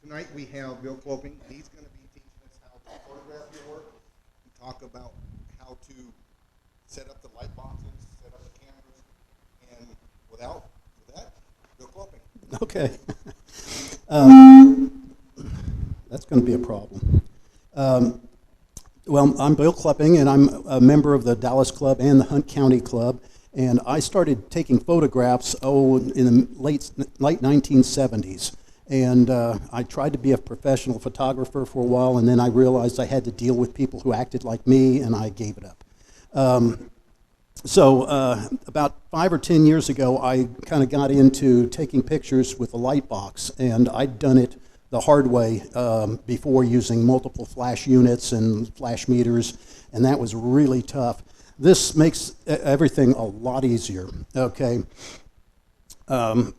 Tonight we have Bill Kloepping. He's going to be teaching us how to photograph your work and talk about how to set up the light boxes, set up the cameras, and with that, Bill Kloepping. Okay. Um, that's going to be a problem. Well, I'm Bill Kloepping, and I'm a member of the Dallas Club and the Hunt County Club. And I started taking photographs, in the late 1970s. And I tried to be a professional photographer for a while, and then I realized I had to deal with people who acted like me, and I gave it up. About 5 or 10 years ago, I kind of got into taking pictures with a light box, and I'd done it the hard way before, using multiple flash units and flash meters, and that was really tough. This makes everything a lot easier, okay?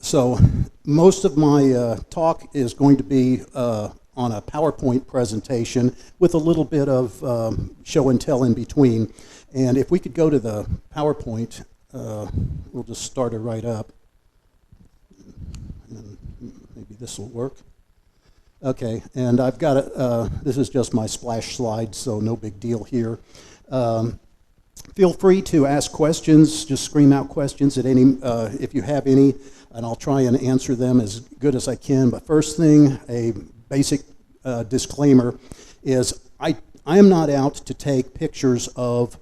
So most of my talk is going to be on a PowerPoint presentation with a little bit of show and tell in between. And if we could go to the PowerPoint, we'll just start it right up. And maybe this will work. Okay, and I've got this is just my splash slide, so no big deal here. Feel free to ask questions, just scream out questions at any, if you have any, and I'll try and answer them as good as I can. But first thing, a basic disclaimer is I am not out to take pictures of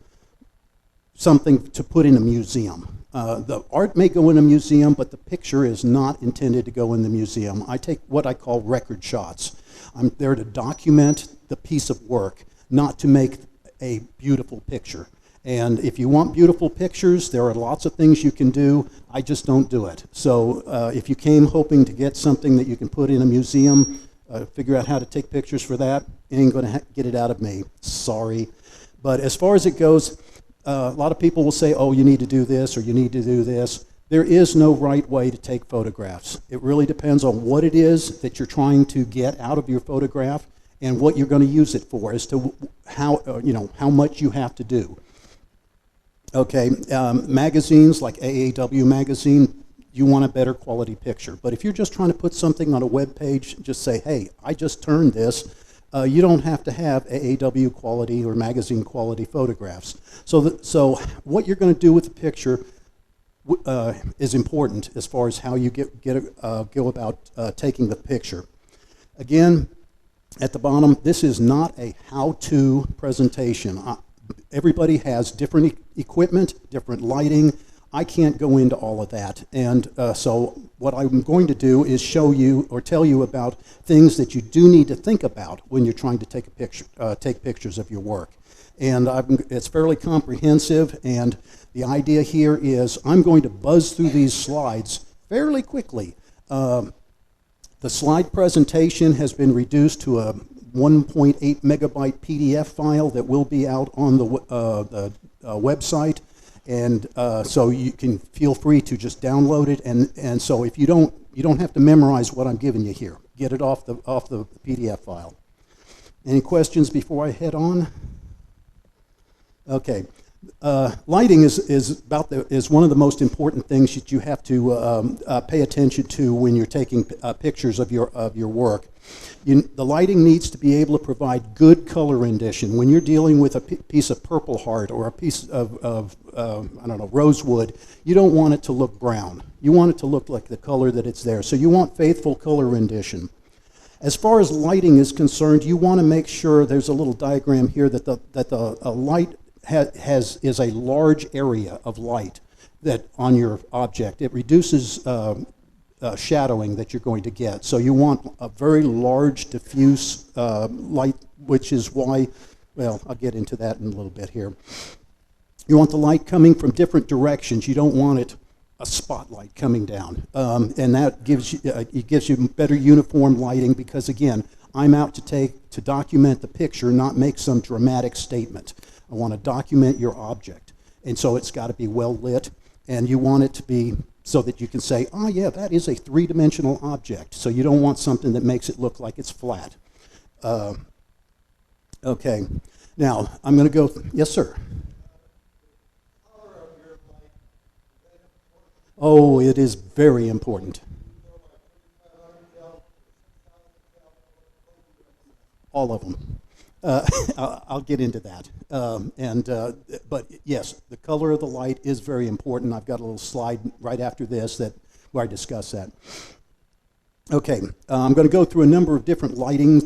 something to put in a museum. The art may go in a museum, but the picture is not intended to go in the museum. I take what I call record shots. I'm there to document the piece of work, not to make a beautiful picture. And if you want beautiful pictures, there are lots of things you can do. I just don't do it. So if you came hoping to get something that you can put in a museum, figure out how to take pictures for that, you ain't going to get it out of me. Sorry. But as far as it goes, a lot of people will say, oh, you need to do this or you need to do this. There is no right way to take photographs. It really depends on what it is that you're trying to get out of your photograph and what you're going to use it for, as to how much you have to do. Okay, magazines like AAW magazine, you want a better quality picture. But if you're just trying to put something on a web page, just say, hey, I just turned this. You don't have to have AAW quality or magazine quality photographs. So what you're going to do with the picture is important as far as how you go about taking the picture. Again, at the bottom, this is not a how-to presentation. Everybody has different equipment, different lighting. I can't go into all of that. And so what I'm going to do is show you or tell you about things that you do need to think about when you're trying to take a picture, take pictures of your work. And it's fairly comprehensive, and the idea here is I'm going to buzz through these slides fairly quickly. The slide presentation has been reduced to a 1.8 megabyte PDF file that will be out on the website, and so you can feel free to just download it. And so if you don't have to memorize what I'm giving you here. Get it off the PDF file. Any questions before I head on? Okay. Lighting is one of the most important things that you have to pay attention to when you're taking pictures of your work. The lighting needs to be able to provide good color rendition. When you're dealing with a piece of Purple Heart or a piece of I don't know, rosewood, you don't want it to look brown. You want it to look like the color that it's there. So you want faithful color rendition. As far as lighting is concerned, you want to make sure, there's a little diagram here, that the light is a large area of light that on your object. It reduces shadowing that you're going to get. So you want a very large diffuse light, which is why, well, I'll get into that in a little bit here. You want the light coming from different directions. You don't want it a spotlight coming down, and that gives you better uniform lighting, because again, I'm out to document the picture, not make some dramatic statement. I want to document your object, and so it's got to be well lit, and you want it to be so that you can say, oh yeah, that is a three-dimensional object. So you don't want something that makes it look like it's flat. Okay, now I'm going to go. Yes, sir. Oh, it is very important. all of them. I'll get into that. But yes, the color of the light is very important. I've got a little slide right after this where I discuss that. Okay, I'm going to go through a number of different lighting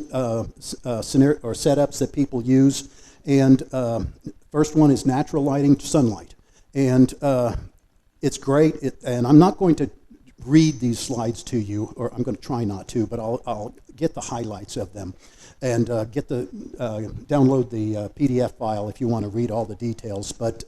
scenario or setups that people use. And first one is natural lighting, sunlight. And it's great. And I'm not going to read these slides to you, or I'm going to try not to, but I'll get the highlights of them. And download the PDF file if you want to read all the details. But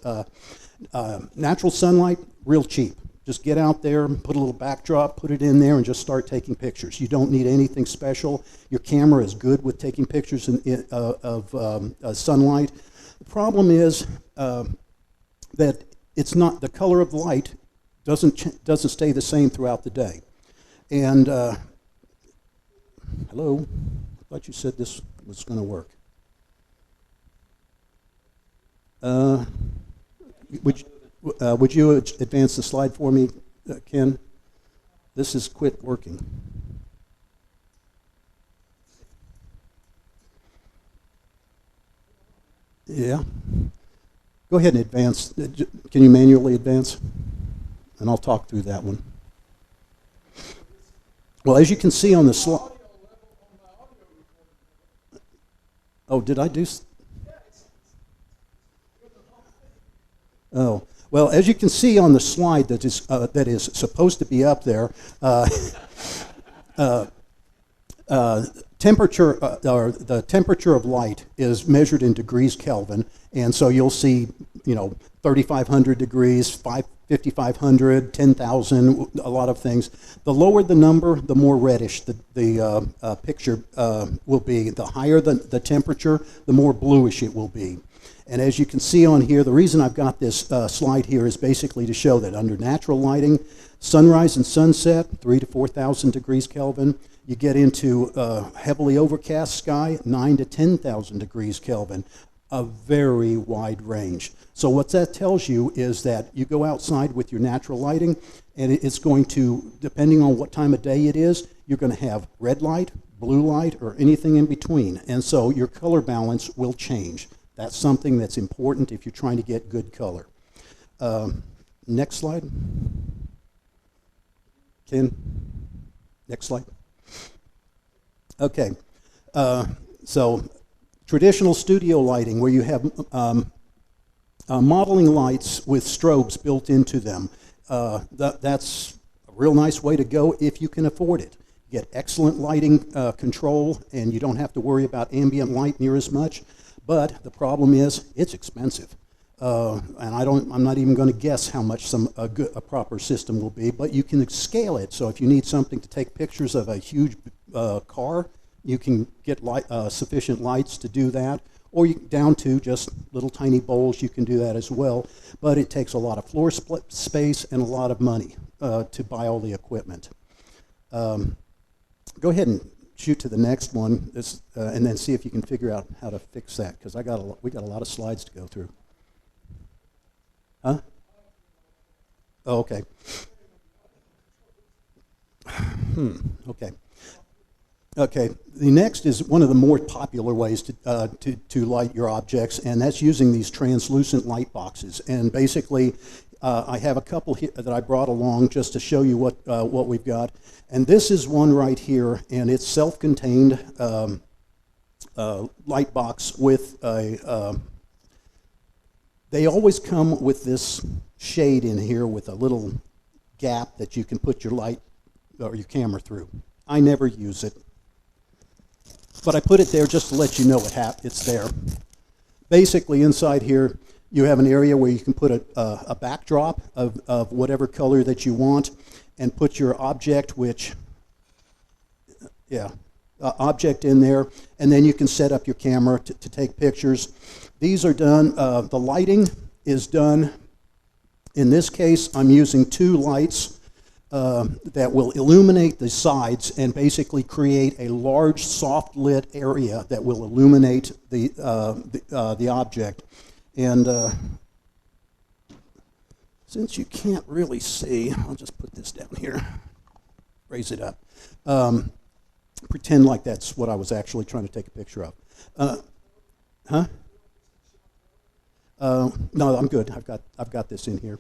natural sunlight, real cheap. Just get out there, put a little backdrop, put it in there, and just start taking pictures. You don't need anything special. Your camera is good with taking pictures of sunlight. The problem is that it's not, the color of the light doesn't stay the same throughout the day. And hello, I thought you said this was going to work. Would you advance the slide for me, Ken? This has quit working. Yeah. Go ahead and advance. Can you manually advance? And I'll talk through that one. Well, as you can see on the slide. Oh, did I do? Oh, well, as you can see on the slide that is supposed to be up there, temperature or the temperature of light is measured in degrees Kelvin, and so you'll see, 3,500 degrees, 5,500, 10,000, a lot of things. The lower the number, the more reddish the picture will be. The higher the temperature, the more bluish it will be. And as you can see on here, the reason I've got this slide here is basically to show that under natural lighting, sunrise and sunset, 3,000 to 4,000 degrees Kelvin. You get into heavily overcast sky, 9,000 to 10,000 degrees Kelvin, a very wide range. So what that tells you is that you go outside with your natural lighting, and it's going to, depending on what time of day it is, you're going to have red light, blue light, or anything in between. And so your color balance will change. That's something that's important if you're trying to get good color. Next slide. Ken, next slide. Okay, so traditional studio lighting where you have modeling lights with strobes built into them. That's a real nice way to go if you can afford it. You get excellent lighting control, and you don't have to worry about ambient light near as much. But the problem is it's expensive, and I'm not even going to guess how much a proper system will be. But you can scale it. So if you need something to take pictures of a huge car, you can get sufficient lights to do that. Or down to just little tiny bowls, you can do that as well. But it takes a lot of floor space and a lot of money to buy all the equipment. Go ahead and shoot to the next one, and then see if you can figure out how to fix that, because we got a lot of slides to go through. Huh? Oh, okay. Okay. Okay. The next is one of the more popular ways to light your objects, and that's using these translucent light boxes. And basically, I have a couple here that I brought along just to show you what we've got. And this is one right here, and it's self-contained light box with a. They always come with this shade in here with a little gap that you can put your light or your camera through. I never use it, but I put it there just to let you know it's there. Basically, inside here, you have an area where you can put a backdrop of whatever color that you want, and put your object, object in there, and then you can set up your camera to take pictures. These are done, the lighting is done, in this case, I'm using two lights that will illuminate the sides and basically create a large soft lit area that will illuminate the object. And since you can't really see, I'll just put this down here, raise it up. pretend like that's what I was actually trying to take a picture of. Huh? No, I'm good. I've got this in here.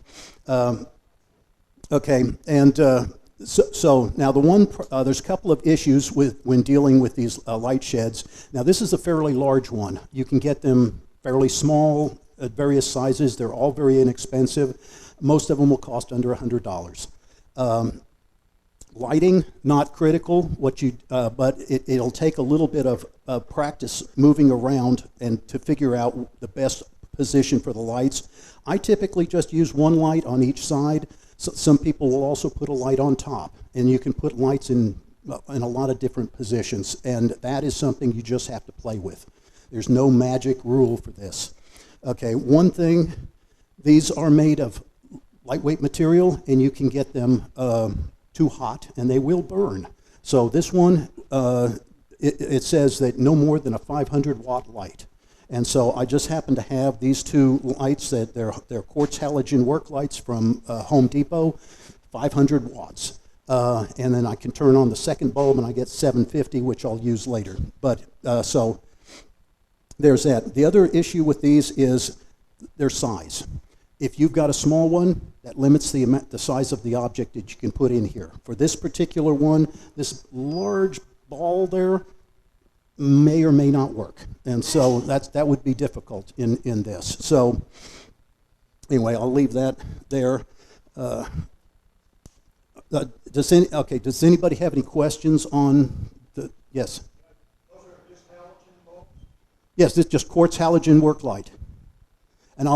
Okay, and so now there's a couple of issues when dealing with these light sheds. Now this is a fairly large one. You can get them fairly small at various sizes. They're all very inexpensive. Most of them will cost under $100. Lighting, not critical. But it'll take a little bit of practice moving around and to figure out the best position for the lights. I typically just use one light on each side. So some people will also put a light on top, and you can put lights in a lot of different positions, and that is something you just have to play with. There's no magic rule for this. Okay, one thing, these are made of lightweight material, and you can get them too hot, and they will burn. So this one, it says that no more than a 500-watt light. And so I just happen to have these two lights that they're quartz halogen work lights from Home Depot, 500 watts. And then I can turn on the second bulb and I get 750, which I'll use later. But so there's that. The other issue with these is their size. If you've got a small one, that limits the size of the object that you can put in here. For this particular one, this large ball there may or may not work, and so that would be difficult in this. So anyway, I'll leave that there. Does anybody have any questions on the? Yes. Those are just halogen bulbs? Yes, it's just quartz halogen work light, and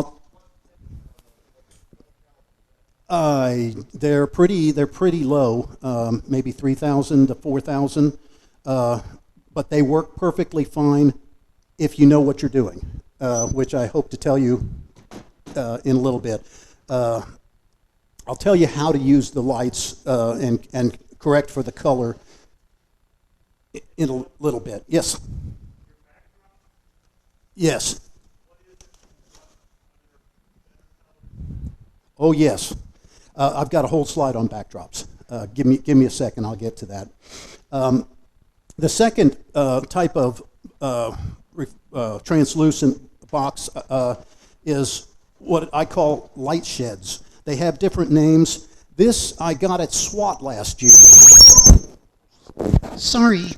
they're pretty low, maybe 3,000 to 4,000. But they work perfectly fine if you know what you're doing, which I hope to tell you in a little bit. I'll tell you how to use the lights and correct for the color in a little bit. Yes? Yes. Oh, yes. I've got a whole slide on backdrops. Give me a second, I'll get to that. The second type of translucent box is what I call light sheds. They have different names. This I got at SWAT last year. Sorry.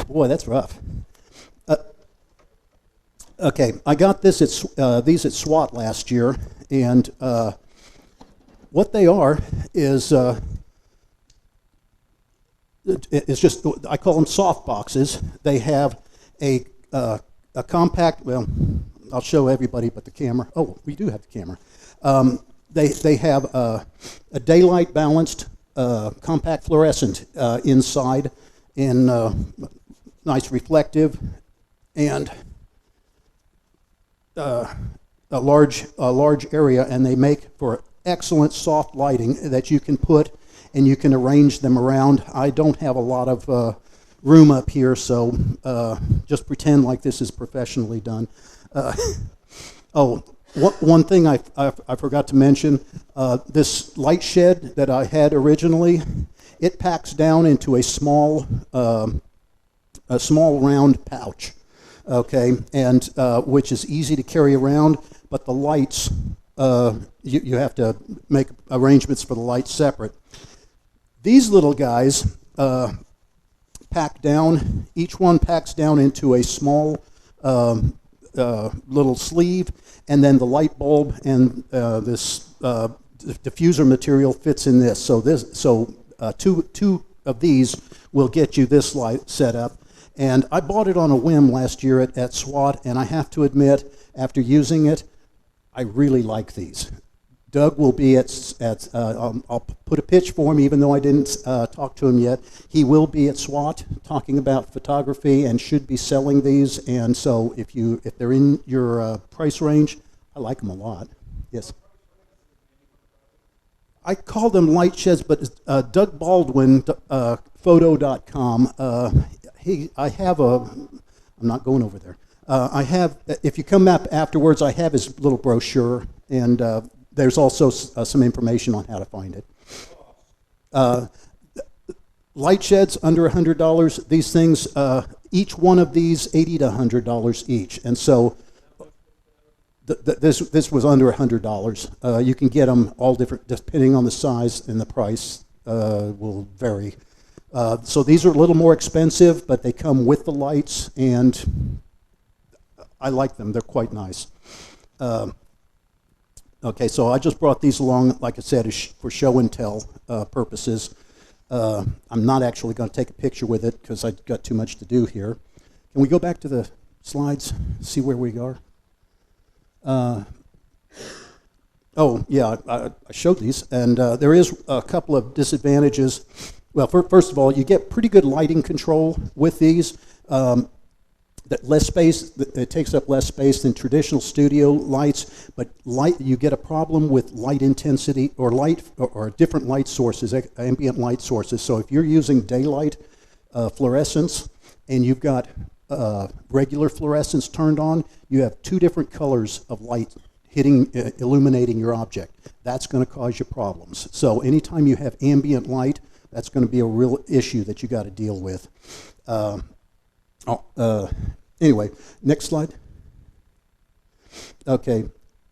Boy, that's rough. Okay, I got these at SWAT last year, and what they are is it's just, I call them soft boxes. They have a compact, well, I'll show everybody but the camera. Oh, we do have the camera. They have a daylight balanced compact fluorescent inside in nice reflective and a large area, and they make for excellent soft lighting that you can put and you can arrange them around. I don't have a lot of room up here, so just pretend like this is professionally done. One thing I forgot to mention, this light shed that I had originally, it packs down into a small round pouch, okay, and which is easy to carry around, but the lights, you have to make arrangements for the lights separate. These little guys pack down, each one packs down into a small little sleeve, and then the light bulb and this diffuser material fits in this. So two of these will get you this light set up. And I bought it on a whim last year at SWAT, and I have to admit, after using it, I really like these. Doug will be I'll put a pitch for him, even though I didn't talk to him yet. He will be at SWAT talking about photography and should be selling these. And so if they're in your price range, I like them a lot. Yes. I call them light sheds, but Doug Baldwin, photo.com, I'm not going over there. If you come up afterwards, I have his little brochure, and there's also some information on how to find it. Light sheds under $100. These things, each one of these, $80 to $100 each. And so this was under $100. You can get them all different, depending on the size, and the price will vary. So these are a little more expensive, but they come with the lights, and I like them. They're quite nice. Okay, so I just brought these along, like I said, for show and tell purposes. I'm not actually going to take a picture with it because I've got too much to do here. Can we go back to the slides, see where we are? Oh, yeah, I showed these, and there is a couple of disadvantages. Well, first of all, you get pretty good lighting control with these. That less space, it takes up less space than traditional studio lights, but you get a problem with light intensity or different light sources, ambient light sources. So if you're using daylight fluorescence and you've got regular fluorescence turned on, you have two different colors of light illuminating your object. That's going to cause you problems. So anytime you have ambient light, that's going to be a real issue that you got to deal with. Anyway, next slide. Okay,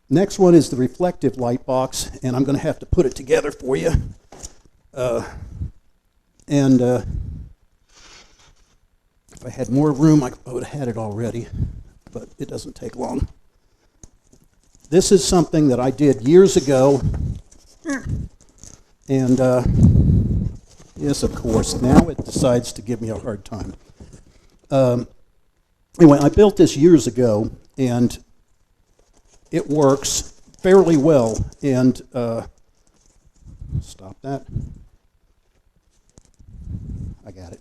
next one is the reflective light box, and I'm going to have to put it together for you. If I had more room, I would have had it already, but it doesn't take long. This is something that I did years ago, and yes, of course, now it decides to give me a hard time. Anyway, I built this years ago, and it works fairly well. And stop that. I got it.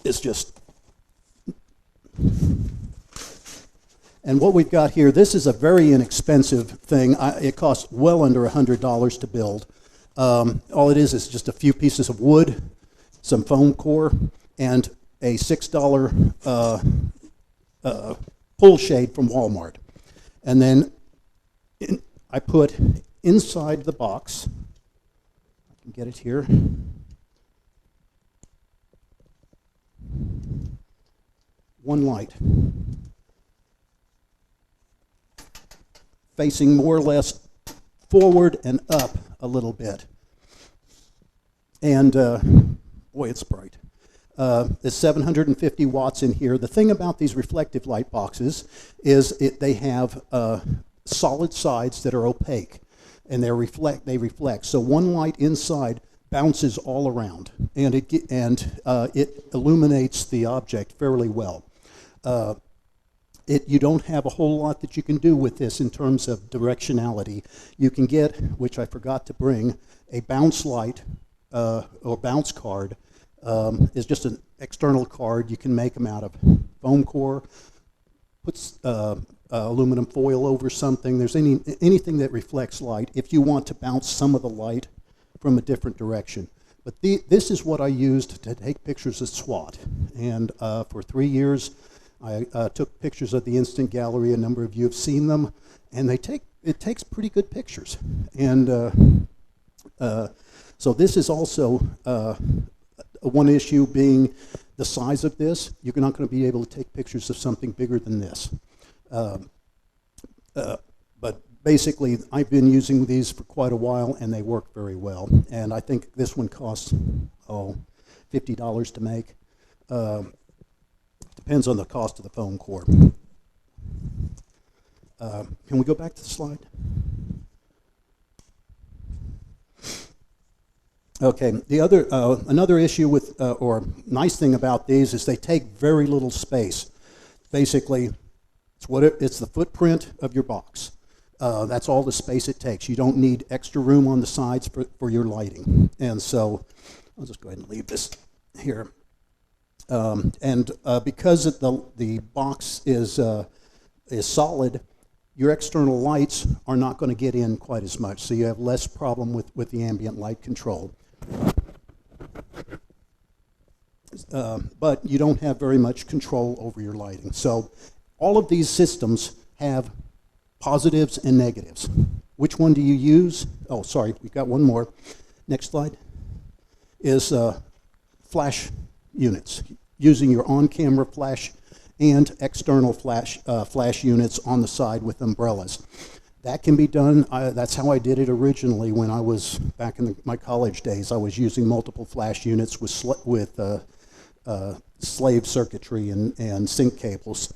It's just... And what we've got here, this is a very inexpensive thing. It costs well under $100 to build. All it is just a few pieces of wood, some foam core, and a $6 pull shade from Walmart. And then I put inside the box, I can get it here, one light, facing more or less forward and up a little bit. And boy, it's bright. There's 750 watts in here. The thing about these reflective light boxes is they have solid sides that are opaque, and they reflect. So one light inside bounces all around, and it illuminates the object fairly well. You don't have a whole lot that you can do with this in terms of directionality. You can get, which I forgot to bring, a bounce light or bounce card. Is just an external card. You can make them out of foam core, put aluminum foil over something. There's anything that reflects light if you want to bounce some of the light from a different direction. But this is what I used to take pictures of SWAT. And for 3 years, I took pictures of the Instant Gallery. A number of you have seen them, and it takes pretty good pictures. And so this is also one issue being the size of this. You're not going to be able to take pictures of something bigger than this. But basically, I've been using these for quite a while, and they work very well. And I think this one costs, $50 to make. Depends on the cost of the foam core. Can we go back to the slide? Okay, another issue with, or nice thing about these is they take very little space. Basically, it's the footprint of your box. That's all the space it takes. You don't need extra room on the sides for your lighting. And so, I'll just go ahead and leave this here. Because the box is solid, your external lights are not going to get in quite as much, so you have less problem with the ambient light control. But you don't have very much control over your lighting. So all of these systems have positives and negatives. Which one do you use? Oh, sorry, we've got one more. Next slide. Is flash units, using your on-camera flash and external flash units on the side with umbrellas. That can be done. That's how I did it originally when I was back in my college days. I was using multiple flash units with slave circuitry and sync cables.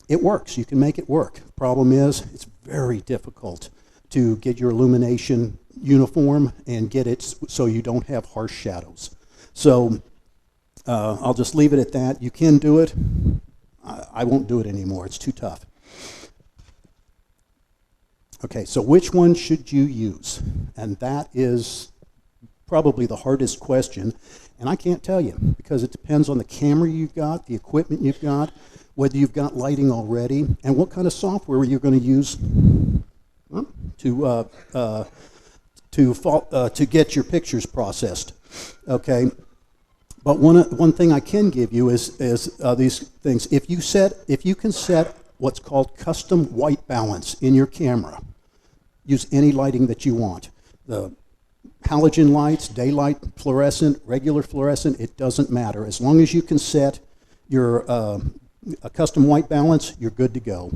It works. You can make it work. Problem is, it's very difficult to get your illumination uniform and get it so you don't have harsh shadows. So I'll just leave it at that. You can do it. I won't do it anymore. It's too tough. Okay, so which one should you use? And that is probably the hardest question. And I can't tell you because it depends on the camera you've got, the equipment you've got, whether you've got lighting already, and what kind of software you're going to use to get your pictures processed. Okay, but one thing I can give you is these things. If you can set what's called custom white balance in your camera, use any lighting that you want. The halogen lights, daylight, fluorescent, regular fluorescent, it doesn't matter. As long as you can set your a custom white balance, you're good to go.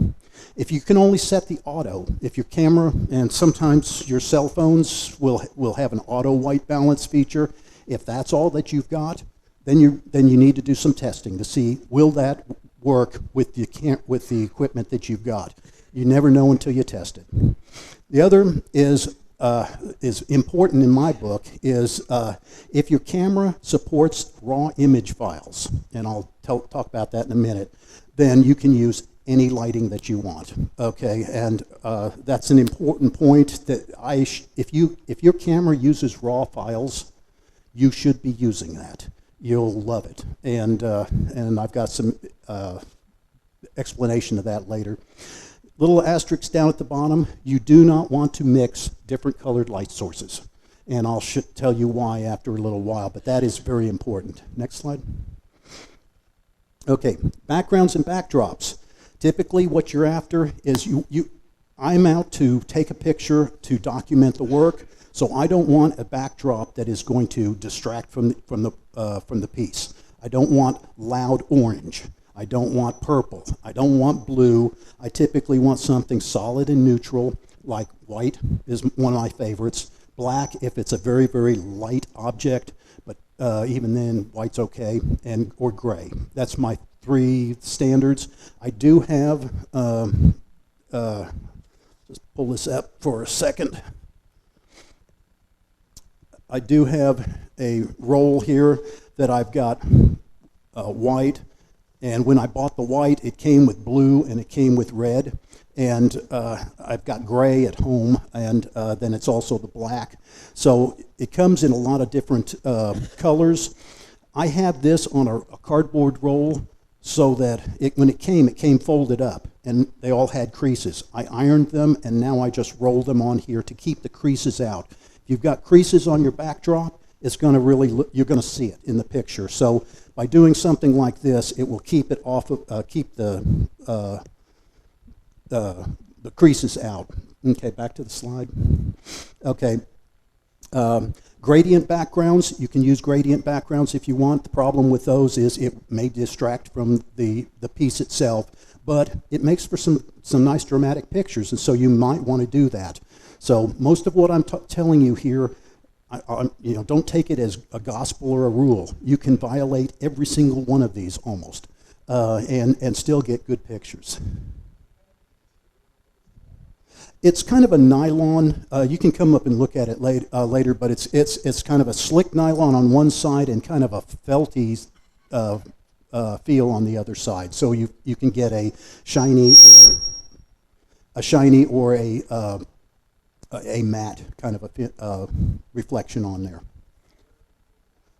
If you can only set the auto, if your camera, and sometimes your cell phones will have an auto white balance feature, if that's all that you've got, then you need to do some testing to see will that work with the equipment that you've got. You never know until you test it. The other is important in my book is if your camera supports raw image files, and I'll talk about that in a minute, then you can use any lighting that you want. Okay, and that's an important point that if your camera uses raw files, you should be using that. You'll love it, and I've got some explanation of that later. Little asterisk down at the bottom, you do not want to mix different colored light sources. And I'll tell you why after a little while, but that is very important. Next slide. Okay, backgrounds and backdrops. Typically what you're after is I'm out to take a picture to document the work, so I don't want a backdrop that is going to distract from the piece. I don't want loud orange. I don't want purple. I don't want blue. I typically want something solid and neutral, like white is one of my favorites. Black if it's a very, very light object, but even then, white's okay, or gray. That's my 3 standards. I do have, just pull this up for a second. I do have a roll here that I've got white. And when I bought the white, it came with blue and it came with red. And I've got gray at home, and then it's also the black. So it comes in a lot of different colors. I have this on a cardboard roll so that when it came folded up, and they all had creases. I ironed them, and now I just roll them on here to keep the creases out. If you've got creases on your backdrop, it's going to really you're going to see it in the picture. So by doing something like this, it will keep it off of keep the creases out. Okay, back to the slide. Okay, gradient backgrounds. You can use gradient backgrounds if you want. The problem with those is it may distract from the piece itself, but it makes for some nice dramatic pictures, and so you might want to do that. So most of what I'm telling you here, don't take it as a gospel or a rule. You can violate every single one of these almost, and still get good pictures. It's kind of a nylon. You can come up and look at it later, but it's kind of a slick nylon on one side and kind of a felty feel on the other side. So you can get a shiny or a matte kind of a reflection on there.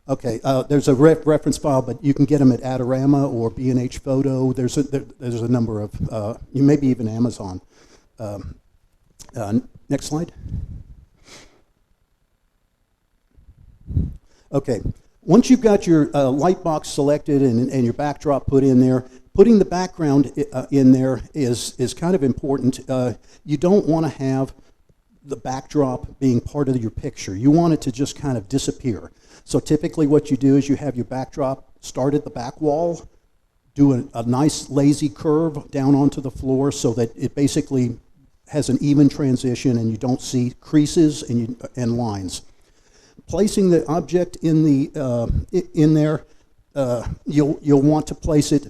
Okay, there's a reference file, but you can get them at Adorama or B&H Photo. There's a number of, maybe even Amazon. Next slide. Okay, once you've got your light box selected and your backdrop put in there, putting the background in there is kind of important. You don't want to have the backdrop being part of your picture. You want it to just kind of disappear. So typically what you do is you have your backdrop start at the back wall, do a nice lazy curve down onto the floor so that it basically has an even transition and you don't see creases and lines. Placing the object in there, you'll want to place it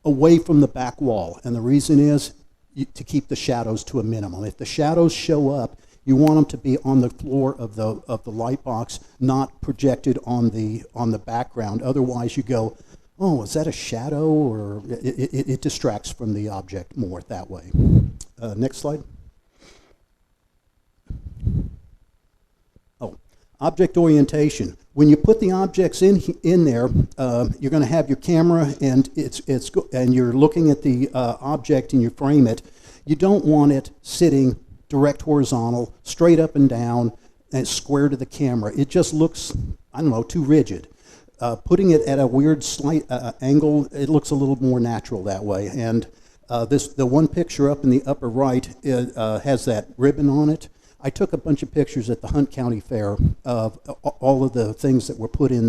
away from the back wall, and the reason is to keep the shadows to a minimum. If the shadows show up, you want them to be on the floor of the light box, not projected on the background. Otherwise, you go, oh, is that a shadow? Or it distracts from the object more that way. Next slide. Oh, object orientation. When you put the objects in there, you're going to have your camera, and and you're looking at the object and you frame it. You don't want it sitting direct horizontal, straight up and down, and square to the camera. It just looks, I don't know, too rigid. Putting it at a weird slight angle, it looks a little more natural that way. And the one picture up in the upper right has that ribbon on it. I took a bunch of pictures at the Hunt County Fair of all of the things that were put in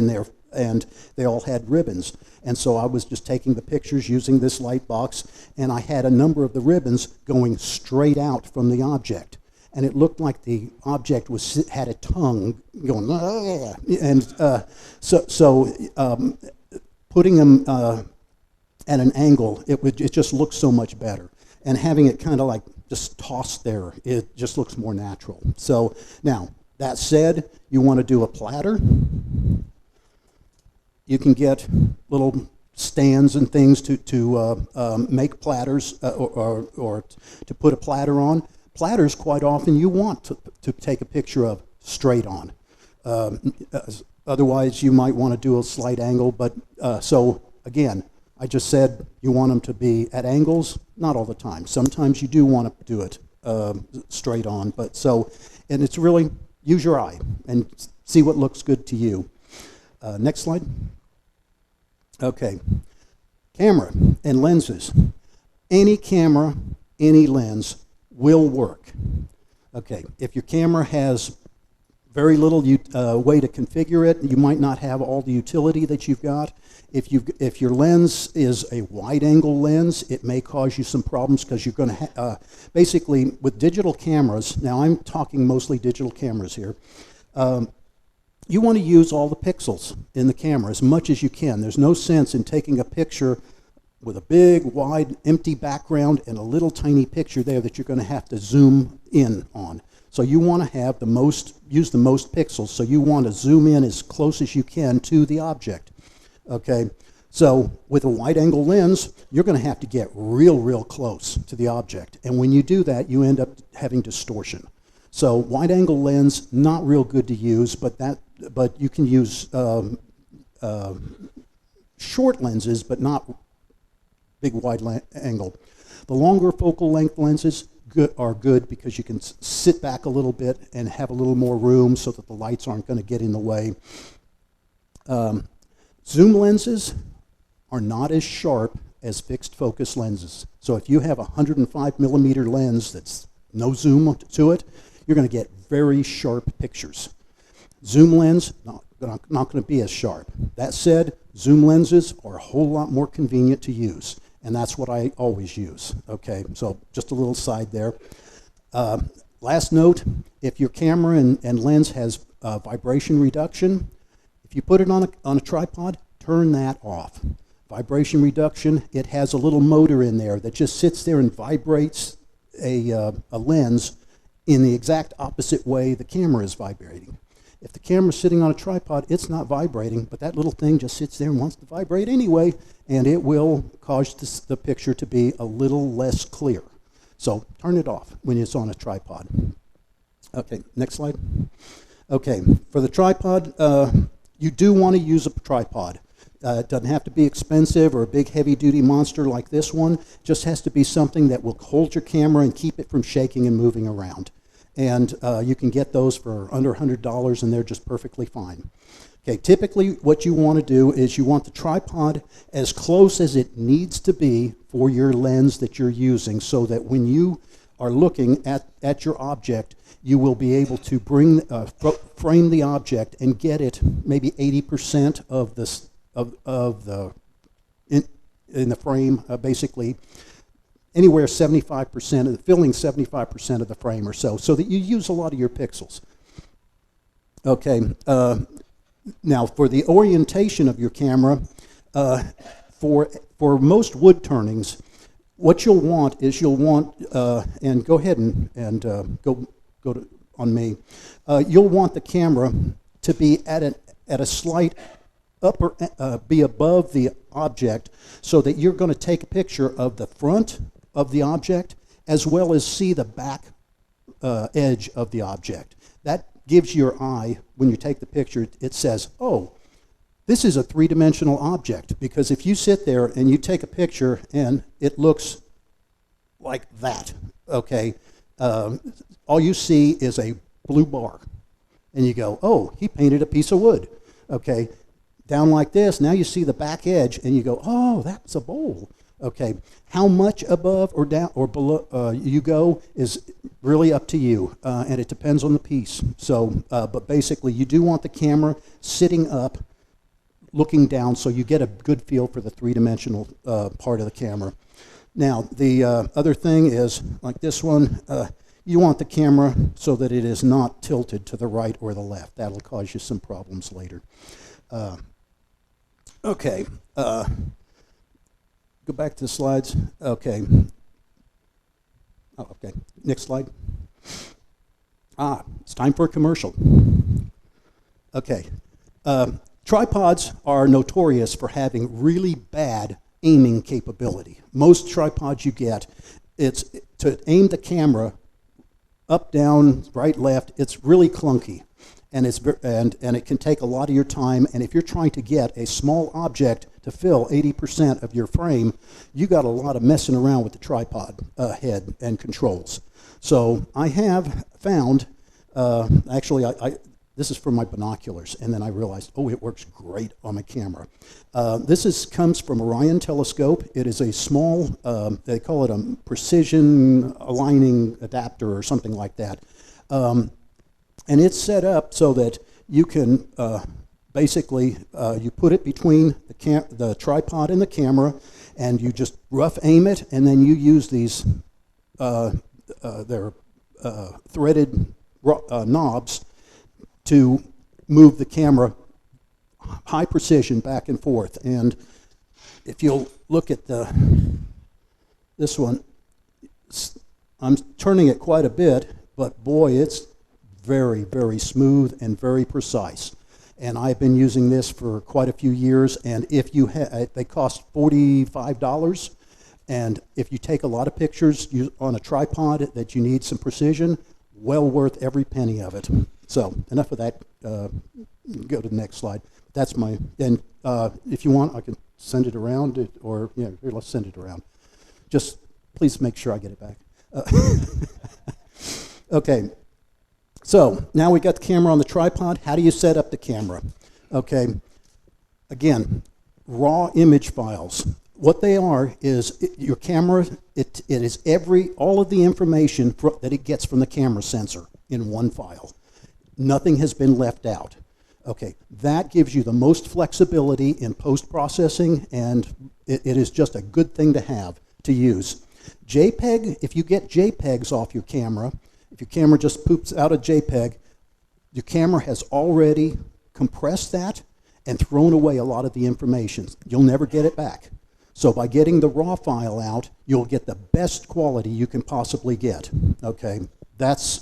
there, and they all had ribbons. And so I was just taking the pictures using this light box, and I had a number of the ribbons going straight out from the object. And it looked like the object had a tongue going, "Aah!" And so putting them at an angle, it just looks so much better. And having it kind of like just tossed there, it just looks more natural. So now, that said, you want to do a platter. You can get little stands and things to make platters or to put a platter on. Platters, quite often, you want to take a picture of straight on. Otherwise, you might want to do a slight angle. But so, again, I just said you want them to be at angles, not all the time. Sometimes you do want to do it straight on. But so, and it's really, use your eye and see what looks good to you. Next slide. Okay, camera and lenses. Any camera, any lens will work. Okay, if your camera has very little way to configure it, you might not have all the utility that you've got. If your lens is a wide-angle lens, it may cause you some problems because you're going to basically with digital cameras. Now I'm talking mostly digital cameras here. You want to use all the pixels in the camera as much as you can. There's no sense in taking a picture with a big, wide, empty background and a little tiny picture there that you're going to have to zoom in on. So you want to have use the most pixels. So you want to zoom in as close as you can to the object. Okay, so with a wide-angle lens, you're going to have to get real close to the object. And when you do that, you end up having distortion. So wide-angle lens, not real good to use, but you can use short lenses, but not big wide angle. The longer focal length lenses are good because you can sit back a little bit and have a little more room so that the lights aren't going to get in the way. Zoom lenses are not as sharp as fixed focus lenses. So if you have a 105 millimeter lens that's no zoom to it, you're going to get very sharp pictures. Zoom lens, not going to be as sharp. That said, zoom lenses are a whole lot more convenient to use, and that's what I always use. Okay, so just a little side there. Last note, if your camera and lens has vibration reduction, if you put it on a tripod, turn that off. Vibration reduction, it has a little motor in there that just sits there and vibrates a lens in the exact opposite way the camera is vibrating. If the camera's sitting on a tripod, it's not vibrating, but that little thing just sits there and wants to vibrate anyway, and it will cause the picture to be a little less clear. So turn it off when it's on a tripod. Okay, next slide. Okay, for the tripod, you do want to use a tripod. It doesn't have to be expensive or a big heavy-duty monster like this one. It just has to be something that will hold your camera and keep it from shaking and moving around. And you can get those for under $100, and they're just perfectly fine. Okay, typically what you want to do is you want the tripod as close as it needs to be for your lens that you're using, so that when you are looking at your object, you will be able to frame the object and get it maybe 80% of this of the in the frame, basically anywhere 75% of the filling 75% of the frame or so that you use a lot of your pixels. Okay, now for the orientation of your camera, for most wood turnings, what you'll want is and go ahead and go to on me. You'll want the camera to be at a slight be above the object, so that you're going to take a picture of the front of the object as well as see the back edge of the object. That gives your eye, when you take the picture, it says, oh, this is a three-dimensional object. Because if you sit there and you take a picture and it looks like that, okay, all you see is a blue bar. And you go, oh, he painted a piece of wood. Okay, down like this, now you see the back edge and you go, oh, that's a bowl. Okay, how much above or down or below you go is really up to you, and it depends on the piece. So, but basically you do want the camera sitting up, looking down, so you get a good feel for the three-dimensional part of the camera. Now, the other thing is, like this one, you want the camera so that it is not tilted to the right or the left. That'll cause you some problems later. Okay, go back to the slides. Okay. Oh, okay, next slide. It's time for a commercial. Okay. Tripods are notorious for having really bad aiming capability. Most tripods you get, it's to aim the camera up, down, right, left, it's really clunky. And it can take a lot of your time, and if you're trying to get a small object to fill 80% of your frame, you got a lot of messing around with the tripod head and controls. So I have found, actually this is for my binoculars, and then I realized, oh, it works great on my camera. Comes from Orion Telescope. It is a small, they call it a precision aligning adapter or something like that. And it's set up so that you can basically, you put it between the tripod and the camera, and you just rough aim it, and then you use these they're threaded knobs to move the camera high precision back and forth. And if you'll look at this one, I'm turning it quite a bit, but boy, it's very, very smooth and very precise. And I've been using this for quite a few years, and if you they cost $45, and if you take a lot of pictures on a tripod that you need some precision, well worth every penny of it. So enough of that. Go to the next slide. That's my, and if you want, I can send it around, or yeah, here, let's send it around. Just please make sure I get it back. Okay. So now we got the camera on the tripod. How do you set up the camera? Okay, again, raw image files. What they are is your camera, it is all of the information that it gets from the camera sensor in one file. Nothing has been left out. Okay, that gives you the most flexibility in post-processing, and it is just a good thing to have, to use. JPEG, if you get JPEGs off your camera, if your camera just poops out a JPEG, your camera has already compressed that and thrown away a lot of the information. You'll never get it back. So by getting the raw file out, you'll get the best quality you can possibly get. Okay,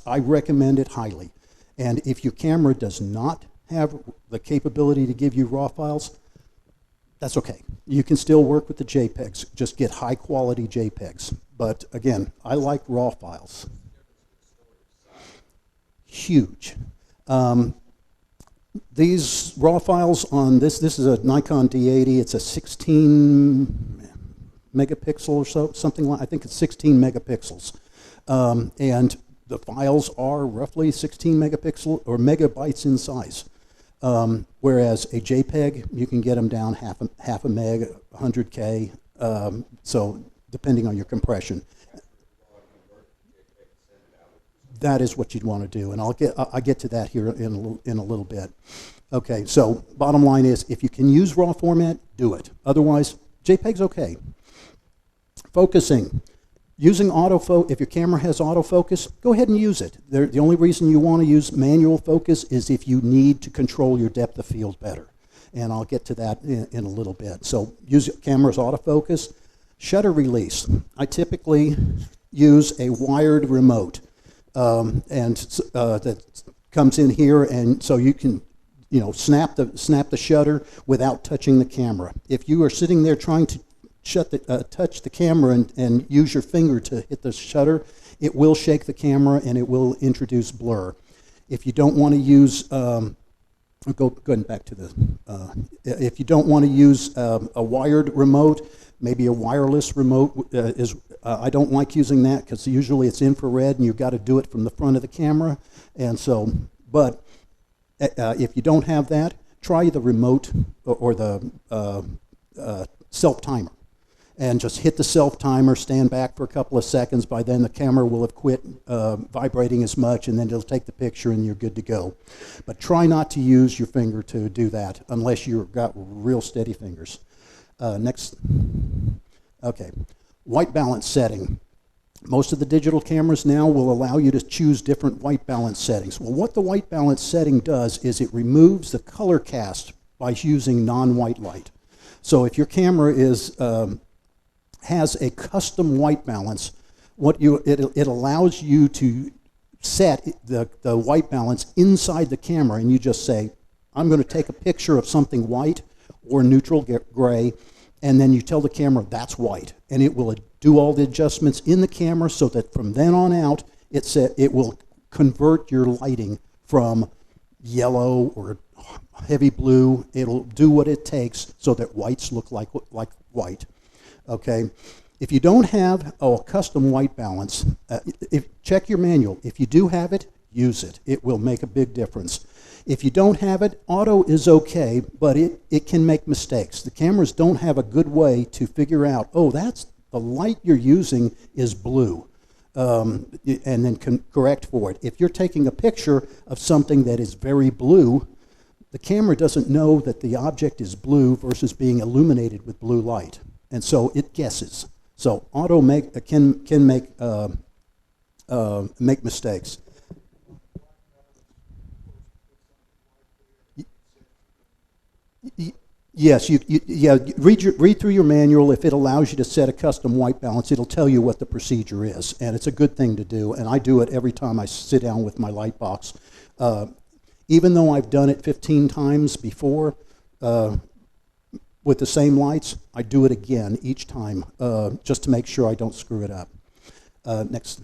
I recommend it highly. And if your camera does not have the capability to give you raw files, that's okay. You can still work with the JPEGs. Just get high quality JPEGs. But again, I like raw files. Huge. These raw files on this is a Nikon D80. It's a 16 megapixel or so, something like, I think it's 16 megapixels. And the files are roughly 16 megapixel or megabytes in size. Whereas a JPEG, you can get them down half a meg, 100K, so depending on your compression. that is what you'd want to do, and I'll get to that here in a little bit. Okay, so bottom line is, if you can use RAW format, do it. Otherwise, JPEG's okay. Focusing. Using autofocus, if your camera has autofocus, go ahead and use it. The only reason you want to use manual focus is if you need to control your depth of field better. And I'll get to that in a little bit. So use your camera's autofocus. Shutter release. I typically use a wired remote, that comes in here, and so you can, snap the shutter without touching the camera. If you are sitting there trying to touch the camera and use your finger to hit the shutter, it will shake the camera and it will introduce blur. If you don't want to use, going back to the, if you don't want to use a wired remote, maybe a wireless remote I don't like using that because usually it's infrared and you've got to do it from the front of the camera. And so, but if you don't have that, try the remote or the self timer. And just hit the self timer, stand back for a couple of seconds. By then the camera will have quit vibrating as much, and then it'll take the picture and you're good to go. But try not to use your finger to do that unless you've got real steady fingers. Next. Okay. White balance setting. Most of the digital cameras now will allow you to choose different white balance settings. Well, what the white balance setting does is it removes the color cast by using non-white light. So if your camera has a custom white balance, it allows you to set the white balance inside the camera, and you just say, I'm going to take a picture of something white or neutral gray, and then you tell the camera that's white, and it will do all the adjustments in the camera so that from then on out, it will convert your lighting from yellow or heavy blue. It'll do what it takes so that whites look like white. Okay, if you don't have a custom white balance, check your manual. If you do have it, use it. It will make a big difference. If you don't have it, auto is okay, but it can make mistakes. The cameras don't have a good way to figure out, oh, that's the light you're using is blue, and then correct for it. If you're taking a picture of something that is very blue, the camera doesn't know that the object is blue versus being illuminated with blue light. And so it guesses. So auto can make mistakes. Yes, read through your manual. If it allows you to set a custom white balance, it'll tell you what the procedure is, and it's a good thing to do. And I do it every time I sit down with my light box, even though I've done it 15 times before. With the same lights, I do it again each time, just to make sure I don't screw it up. Next.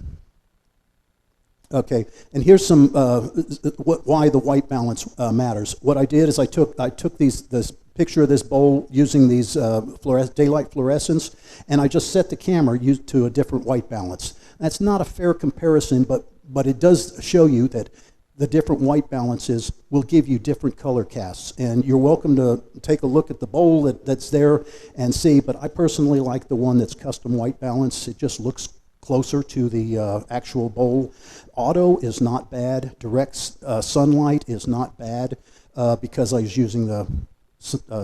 Okay, and here's some why the white balance matters. What I did is I took this picture of this bowl using these daylight fluorescents, and I just set the camera to a different white balance. That's not a fair comparison, but it does show you that the different white balances will give you different color casts. And you're welcome to take a look at the bowl that's there and see, but I personally like the one that's custom white balance. It just looks closer to the actual bowl. Auto is not bad. Direct sunlight is not bad because I was using the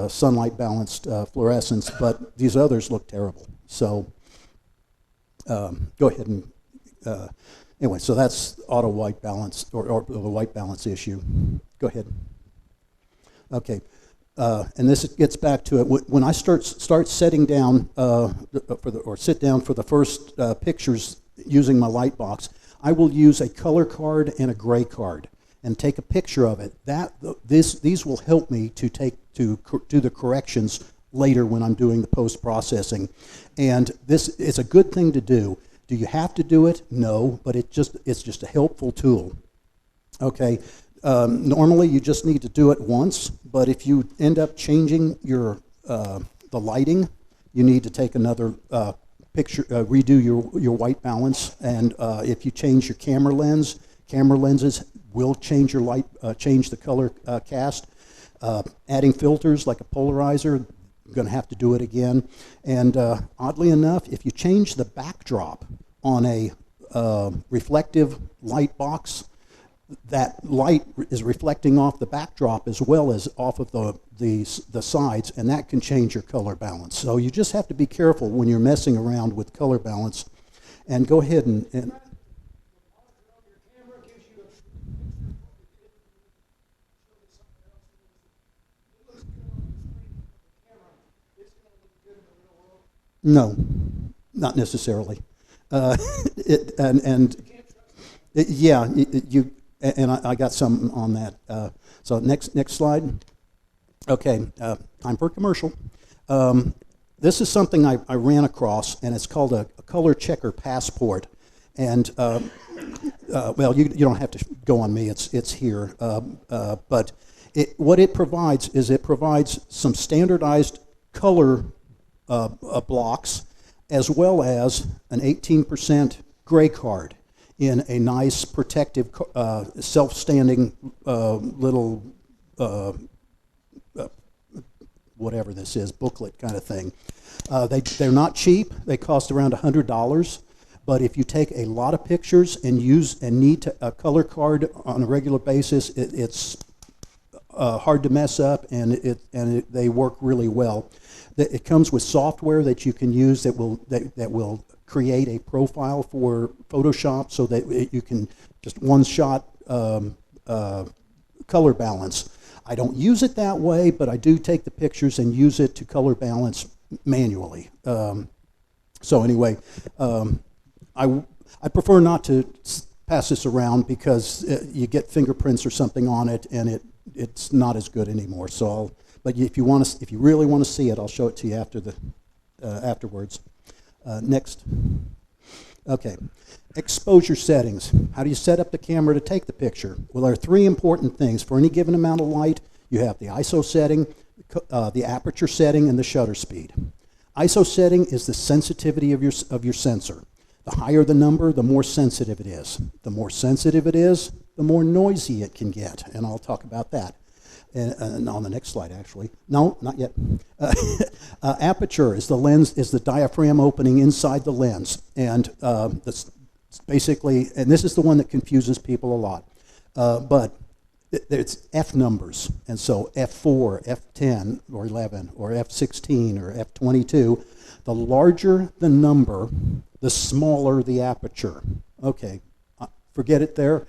sunlight balanced fluorescence, but these others look terrible. So go ahead and anyway, so that's auto white balance or the white balance issue. Go ahead. Okay, and this gets back to it. When I start setting down sit down for the first pictures using my light box, I will use a color card and a gray card and take a picture of it. These will help me to do the corrections later when I'm doing the post processing, and this is a good thing to do. Do you have to do it? No, but it's just a helpful tool. Okay, normally you just need to do it once, but if you end up changing the lighting, you need to take another picture, redo your white balance, and if you change your camera lenses will change your light, change the color cast. Adding filters like a polarizer, you're going to have to do it again. And oddly enough, if you change the backdrop on a reflective light box. That light is reflecting off the backdrop as well as off of the sides, and that can change your color balance. So you just have to be careful when you're messing around with color balance. And go ahead and no, not necessarily. Yeah, I got some on that. So next slide. Okay, time for a commercial. This is something I ran across, and it's called a color checker passport. And well, you don't have to go on me. It's here. But what it provides is it provides some standardized color blocks, as well as an 18% gray card in a nice protective self-standing little whatever this is, booklet kind of thing. They're not cheap. They cost around $100. But if you take a lot of pictures and need a color card on a regular basis, it's hard to mess up, and they work really well. It comes with software that you can use that will create a profile for Photoshop, so that you can just one-shot color balance. I don't use it that way, but I do take the pictures and use it to color balance manually. So anyway, I prefer not to pass this around because you get fingerprints or something on it, and it's not as good anymore. So but if you really want to see it, I'll show it to you afterwards. Next. Okay. Exposure settings. How do you set up the camera to take the picture? Well, there are three important things. For any given amount of light, you have the ISO setting, the aperture setting, and the shutter speed. ISO setting is the sensitivity of your sensor. The higher the number, the more sensitive it is. The more sensitive it is, the more noisy it can get, and I'll talk about that. And on the next slide, actually. No, not yet. Aperture is the diaphragm opening inside the lens, and that's basically, and this is the one that confuses people a lot. But it's F numbers, and so F4, F10, or 11, or F16, or F22. The larger the number, the smaller the aperture. Okay, forget it there.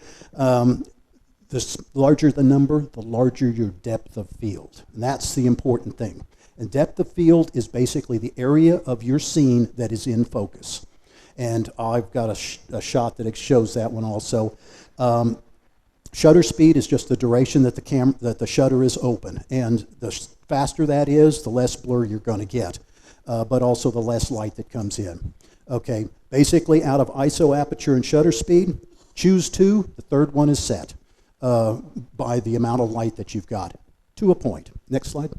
The larger the number, the larger your depth of field. And that's the important thing. And depth of field is basically the area of your scene that is in focus. And I've got a shot that shows that one also. Shutter speed is just the duration that the shutter is open. And the faster that is, the less blur you're going to get, but also the less light that comes in. Okay, basically out of ISO, aperture, and shutter speed, choose two. The third one is set by the amount of light that you've got, to a point. Next slide.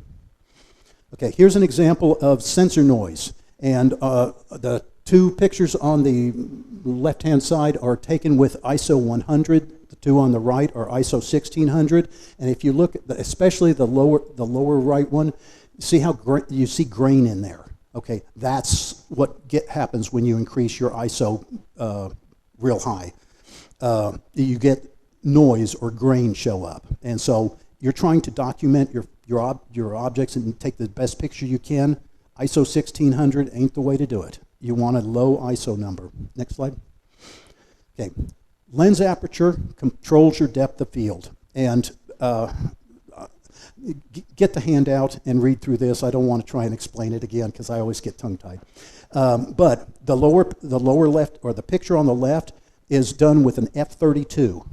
Okay, here's an example of sensor noise. And the two pictures on the left-hand side are taken with ISO 100. The two on the right are ISO 1600. And if you look at especially the lower right one, see how you see grain in there. Okay, that's what happens when you increase your ISO real high. You get noise or grain show up, and so you're trying to document your objects and take the best picture you can. ISO 1600 ain't the way to do it. You want a low ISO number. Next slide. Okay, lens aperture controls your depth of field, and get the handout and read through this. I don't want to try and explain it again because I always get tongue-tied. But the lower left, or the picture on the left, is done with an f32.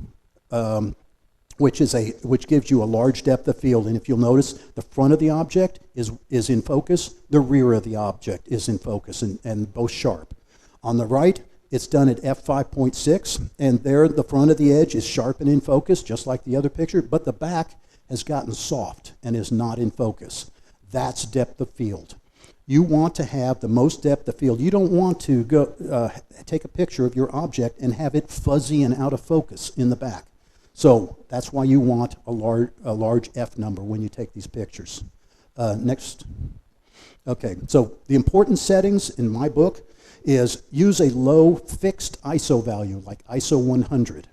Which gives you a large depth of field. And if you'll notice, the front of the object is in focus, the rear of the object is in focus, and both sharp. On the right, it's done at f5.6, and there the front of the edge is sharp and in focus, just like the other picture, but the back has gotten soft and is not in focus. That's depth of field. You want to have the most depth of field. You don't want to go take a picture of your object and have it fuzzy and out of focus in the back. So that's why you want a large F number when you take these pictures. Next. Okay, so the important settings in my book is use a low fixed ISO value, like ISO 100.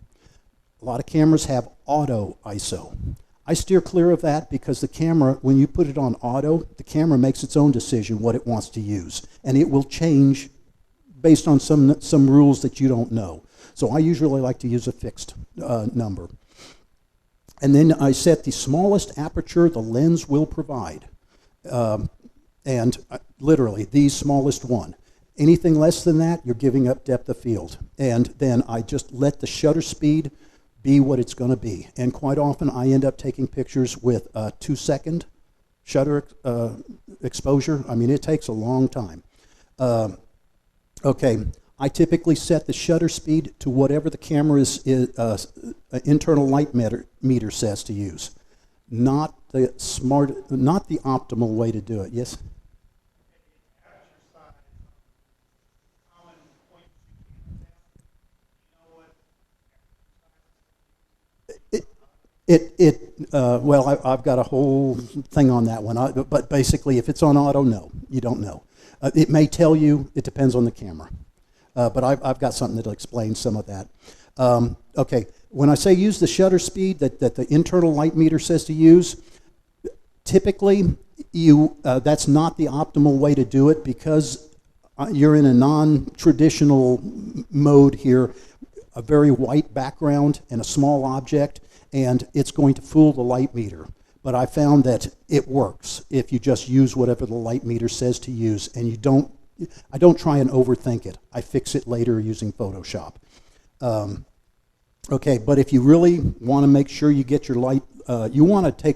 A lot of cameras have auto ISO. I steer clear of that because the camera, when you put it on auto, the camera makes its own decision what it wants to use, and it will change based on some rules that you don't know. So I usually like to use a fixed number. And then I set the smallest aperture the lens will provide. Literally, the smallest one. Anything less than that, you're giving up depth of field. And then I just let the shutter speed be what it's going to be. And quite often, I end up taking pictures with a 2-second shutter exposure. I mean, it takes a long time. Okay, I typically set the shutter speed to whatever the camera's internal light meter says to use. Not the optimal way to do it. Yes? Well, I've got a whole thing on that one. But basically, if it's on auto, no, you don't know. It may tell you, it depends on the camera. But I've got something that'll explain some of that. Okay, when I say use the shutter speed that the internal light meter says to use, typically that's not the optimal way to do it because you're in a non-traditional mode here, a very white background and a small object, and it's going to fool the light meter. But I found that it works if you just use whatever the light meter says to use, and I don't try and overthink it. I fix it later using Photoshop. Okay, but if you really want to make sure you get your light, you want to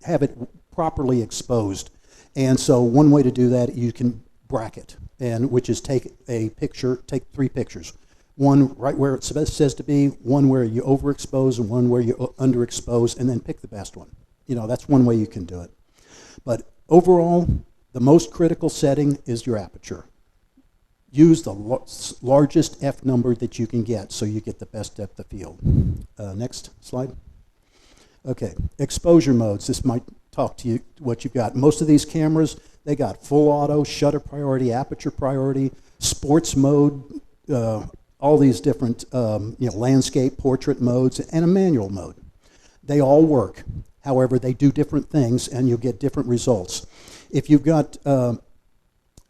have it properly exposed. And so one way to do that, you can bracket, which is take 3 pictures. One right where it says to be, one where you overexpose, and one where you underexpose, and then pick the best one. You know, that's one way you can do it. But overall, the most critical setting is your aperture. Use the largest F number that you can get so you get the best depth of field. Next slide. Okay, exposure modes. This might talk to you what you've got. Most of these cameras, they got full auto, shutter priority, aperture priority, sports mode, all these different landscape, portrait modes, and a manual mode. They all work. However, they do different things, and you'll get different results. If you've got full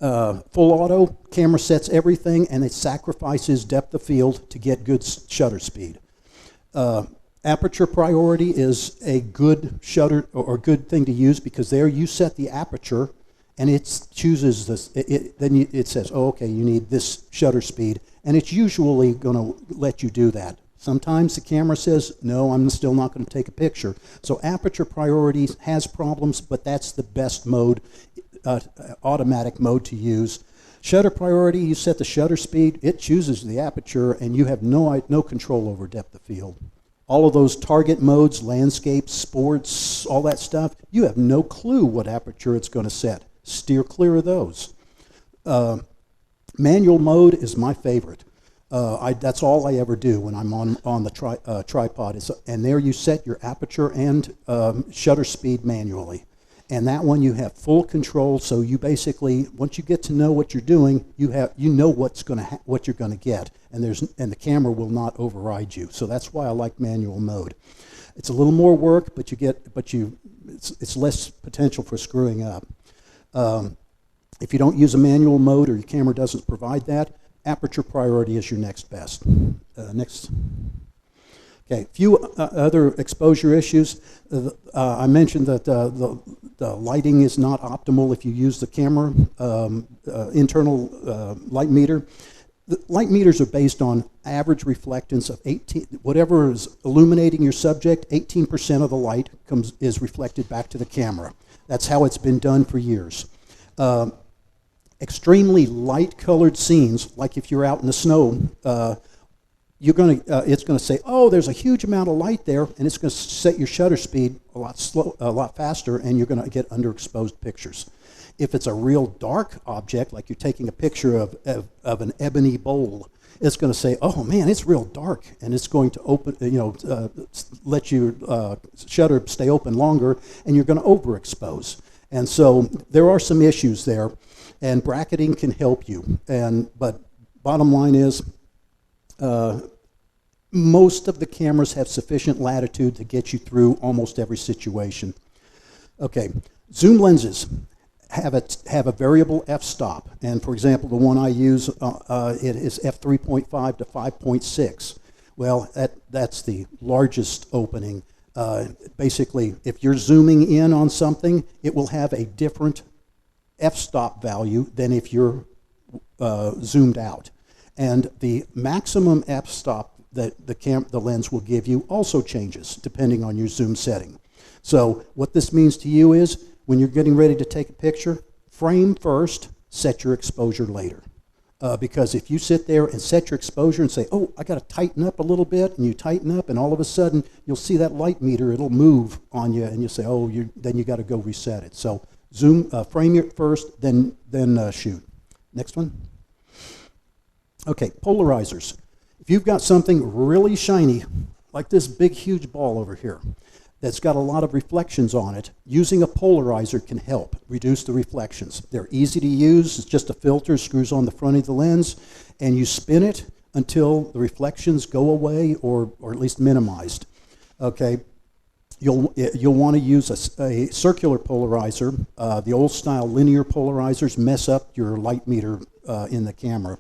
auto, camera sets everything, and it sacrifices depth of field to get good shutter speed. Aperture priority is a good shutter or good thing to use because there you set the aperture, and it chooses this. Then it says, "Oh, okay, you need this shutter speed," and it's usually going to let you do that. Sometimes the camera says, no, I'm still not going to take a picture. So aperture priority has problems, but that's the best mode, automatic mode to use. Shutter priority, you set the shutter speed, it chooses the aperture, and you have no control over depth of field. All of those target modes, landscape, sports, all that stuff, you have no clue what aperture it's going to set. Steer clear of those. Manual mode is my favorite. That's all I ever do when I'm on the tripod. And there you set your aperture and shutter speed manually. And that one you have full control. So you basically, once you get to know what you're doing, you know what you're going to get, and the camera will not override you. So that's why I like manual mode. It's a little more work, but it's less potential for screwing up. If you don't use a manual mode or your camera doesn't provide that, aperture priority is your next best. Next. Okay, a few other exposure issues. I mentioned that the lighting is not optimal if you use the camera internal light meter. The light meters are based on average reflectance of 18, whatever is illuminating your subject, 18% of the light is reflected back to the camera. That's how it's been done for years. Extremely light-colored scenes, like if you're out in the snow, it's going to say, "Oh, there's a huge amount of light there," and it's going to set your shutter speed a lot faster, and you're going to get underexposed pictures. If it's a real dark object, like you're taking a picture of an ebony bowl, it's going to say, "Oh man, it's real dark," and it's going to let your shutter stay open longer, and you're going to overexpose. And so there are some issues there. And bracketing can help you. But bottom line is, most of the cameras have sufficient latitude to get you through almost every situation. Okay, zoom lenses have a variable f-stop, and for example, the one I use, it is f3.5 to 5.6. Well, that's the largest opening. Basically, if you're zooming in on something, it will have a different f-stop value than if you're zoomed out. And the maximum f-stop that the lens will give you also changes depending on your zoom setting. So what this means to you is, when you're getting ready to take a picture, frame first, set your exposure later. Because if you sit there and set your exposure and say, oh, I got to tighten up a little bit, and you tighten up, and all of a sudden you'll see that light meter, it'll move on you, and you say, oh, then you got to go reset it. So frame it first, then shoot. Next one. Okay, polarizers. If you've got something really shiny, like this big, huge ball over here, that's got a lot of reflections on it, using a polarizer can help reduce the reflections. They're easy to use. It's just a filter, screws on the front of the lens, and you spin it until the reflections go away or at least minimized. Okay, you'll want to use a circular polarizer. The old style linear polarizers mess up your light meter in the camera.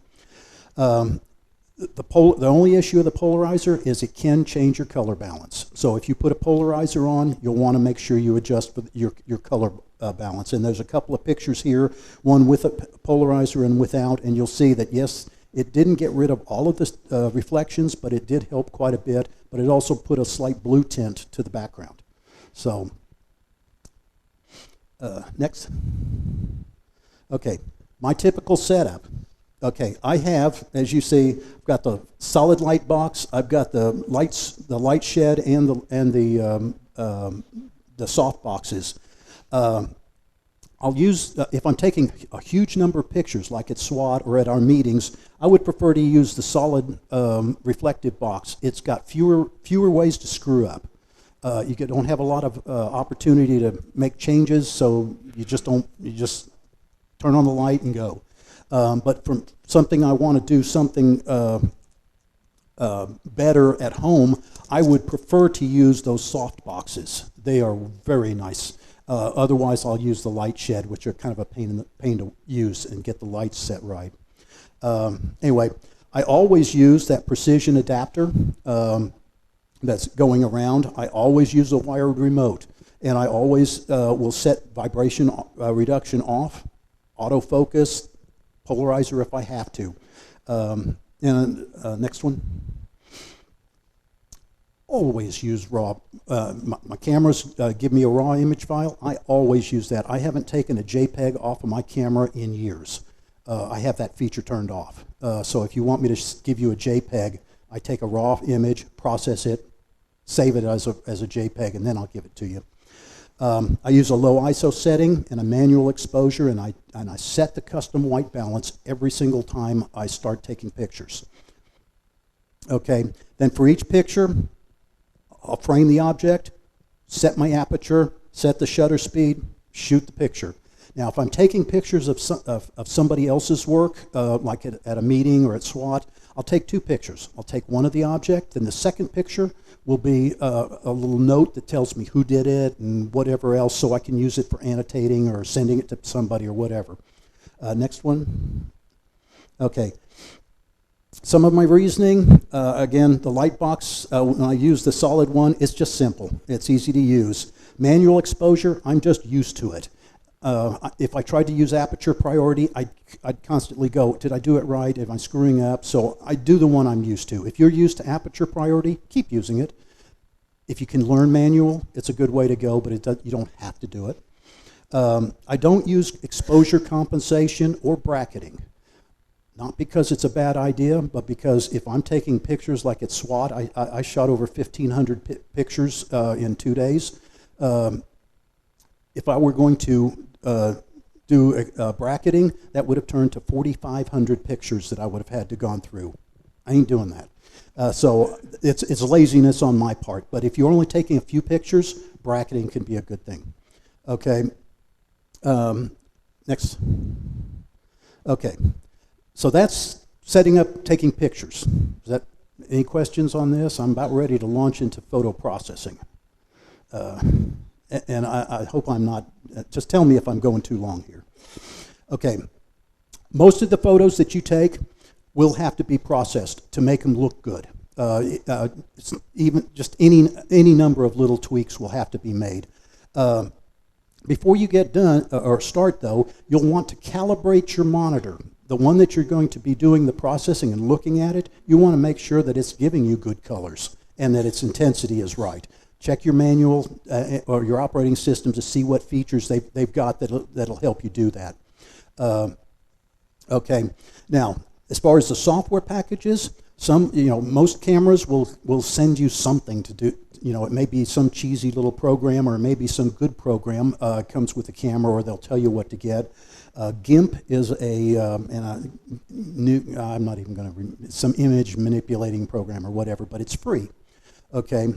The only issue of the polarizer is it can change your color balance. So if you put a polarizer on, you'll want to make sure you adjust for your color balance. And there's a couple of pictures here, one with a polarizer and without, and you'll see that, yes, it didn't get rid of all of the reflections, but it did help quite a bit, but it also put a slight blue tint to the background. So, next. Okay, my typical setup. Okay, I have, as you see, I've got the solid light box. I've got the light shed, and the soft boxes. I'll use if I'm taking a huge number of pictures, like at SWAT or at our meetings. I would prefer to use the solid reflective box. It's got fewer ways to screw up. You don't have a lot of opportunity to make changes, so you just turn on the light and go. But from something I want to do something better at home, I would prefer to use those soft boxes. They are very nice. Otherwise, I'll use the light shed, which are kind of a pain to use and get the lights set right. Anyway, I always use that precision adapter that's going around. I always use a wired remote, and I always will set vibration reduction off, autofocus, polarizer if I have to. Next one. Always use raw. My cameras give me a raw image file. I always use that. I haven't taken a JPEG off of my camera in years. I have that feature turned off. So if you want me to give you a JPEG, I take a raw image, process it, save it as a JPEG, and then I'll give it to you. I use a low ISO setting and a manual exposure, and I set the custom white balance every single time I start taking pictures. Okay, then for each picture, I'll frame the object, set my aperture, set the shutter speed, shoot the picture. Now, if I'm taking pictures of somebody else's work, like at a meeting or at SWAT, I'll take two pictures. I'll take one of the object, and the second picture will be a little note that tells me who did it and whatever else, so I can use it for annotating or sending it to somebody or whatever. Next one. Okay. Some of my reasoning, again, the light box, when I use the solid one, it's just simple. It's easy to use. Manual exposure, I'm just used to it. If I tried to use aperture priority, I'd constantly go, did I do it right? Am I screwing up? So I do the one I'm used to. If you're used to aperture priority, keep using it. If you can learn manual, it's a good way to go, but you don't have to do it. I don't use exposure compensation or bracketing. Not because it's a bad idea, but because if I'm taking pictures like at SWAT, I shot over 1,500 pictures in 2 days. If I were going to do bracketing, that would have turned to 4,500 pictures that I would have had to gone through. I ain't doing that. So it's laziness on my part. But if you're only taking a few pictures, bracketing can be a good thing. Okay. Next. Okay, so that's setting up, taking pictures. Is that any questions on this? I'm about ready to launch into photo processing. And I hope I'm not, just tell me if I'm going too long here. Okay, most of the photos that you take will have to be processed to make them look good. Even just any number of little tweaks will have to be made. Before you get done or start though, you'll want to calibrate your monitor. The one that you're going to be doing the processing and looking at it, you want to make sure that it's giving you good colors and that its intensity is right. Check your manual or your operating system to see what features they've got that'll help you do that. Okay, now as far as the software packages, most cameras will send you something to do. It may be some cheesy little program or it may be some good program comes with the camera, or they'll tell you what to get. GIMP is I'm not even going to, some image manipulating program or whatever, but it's free. Okay,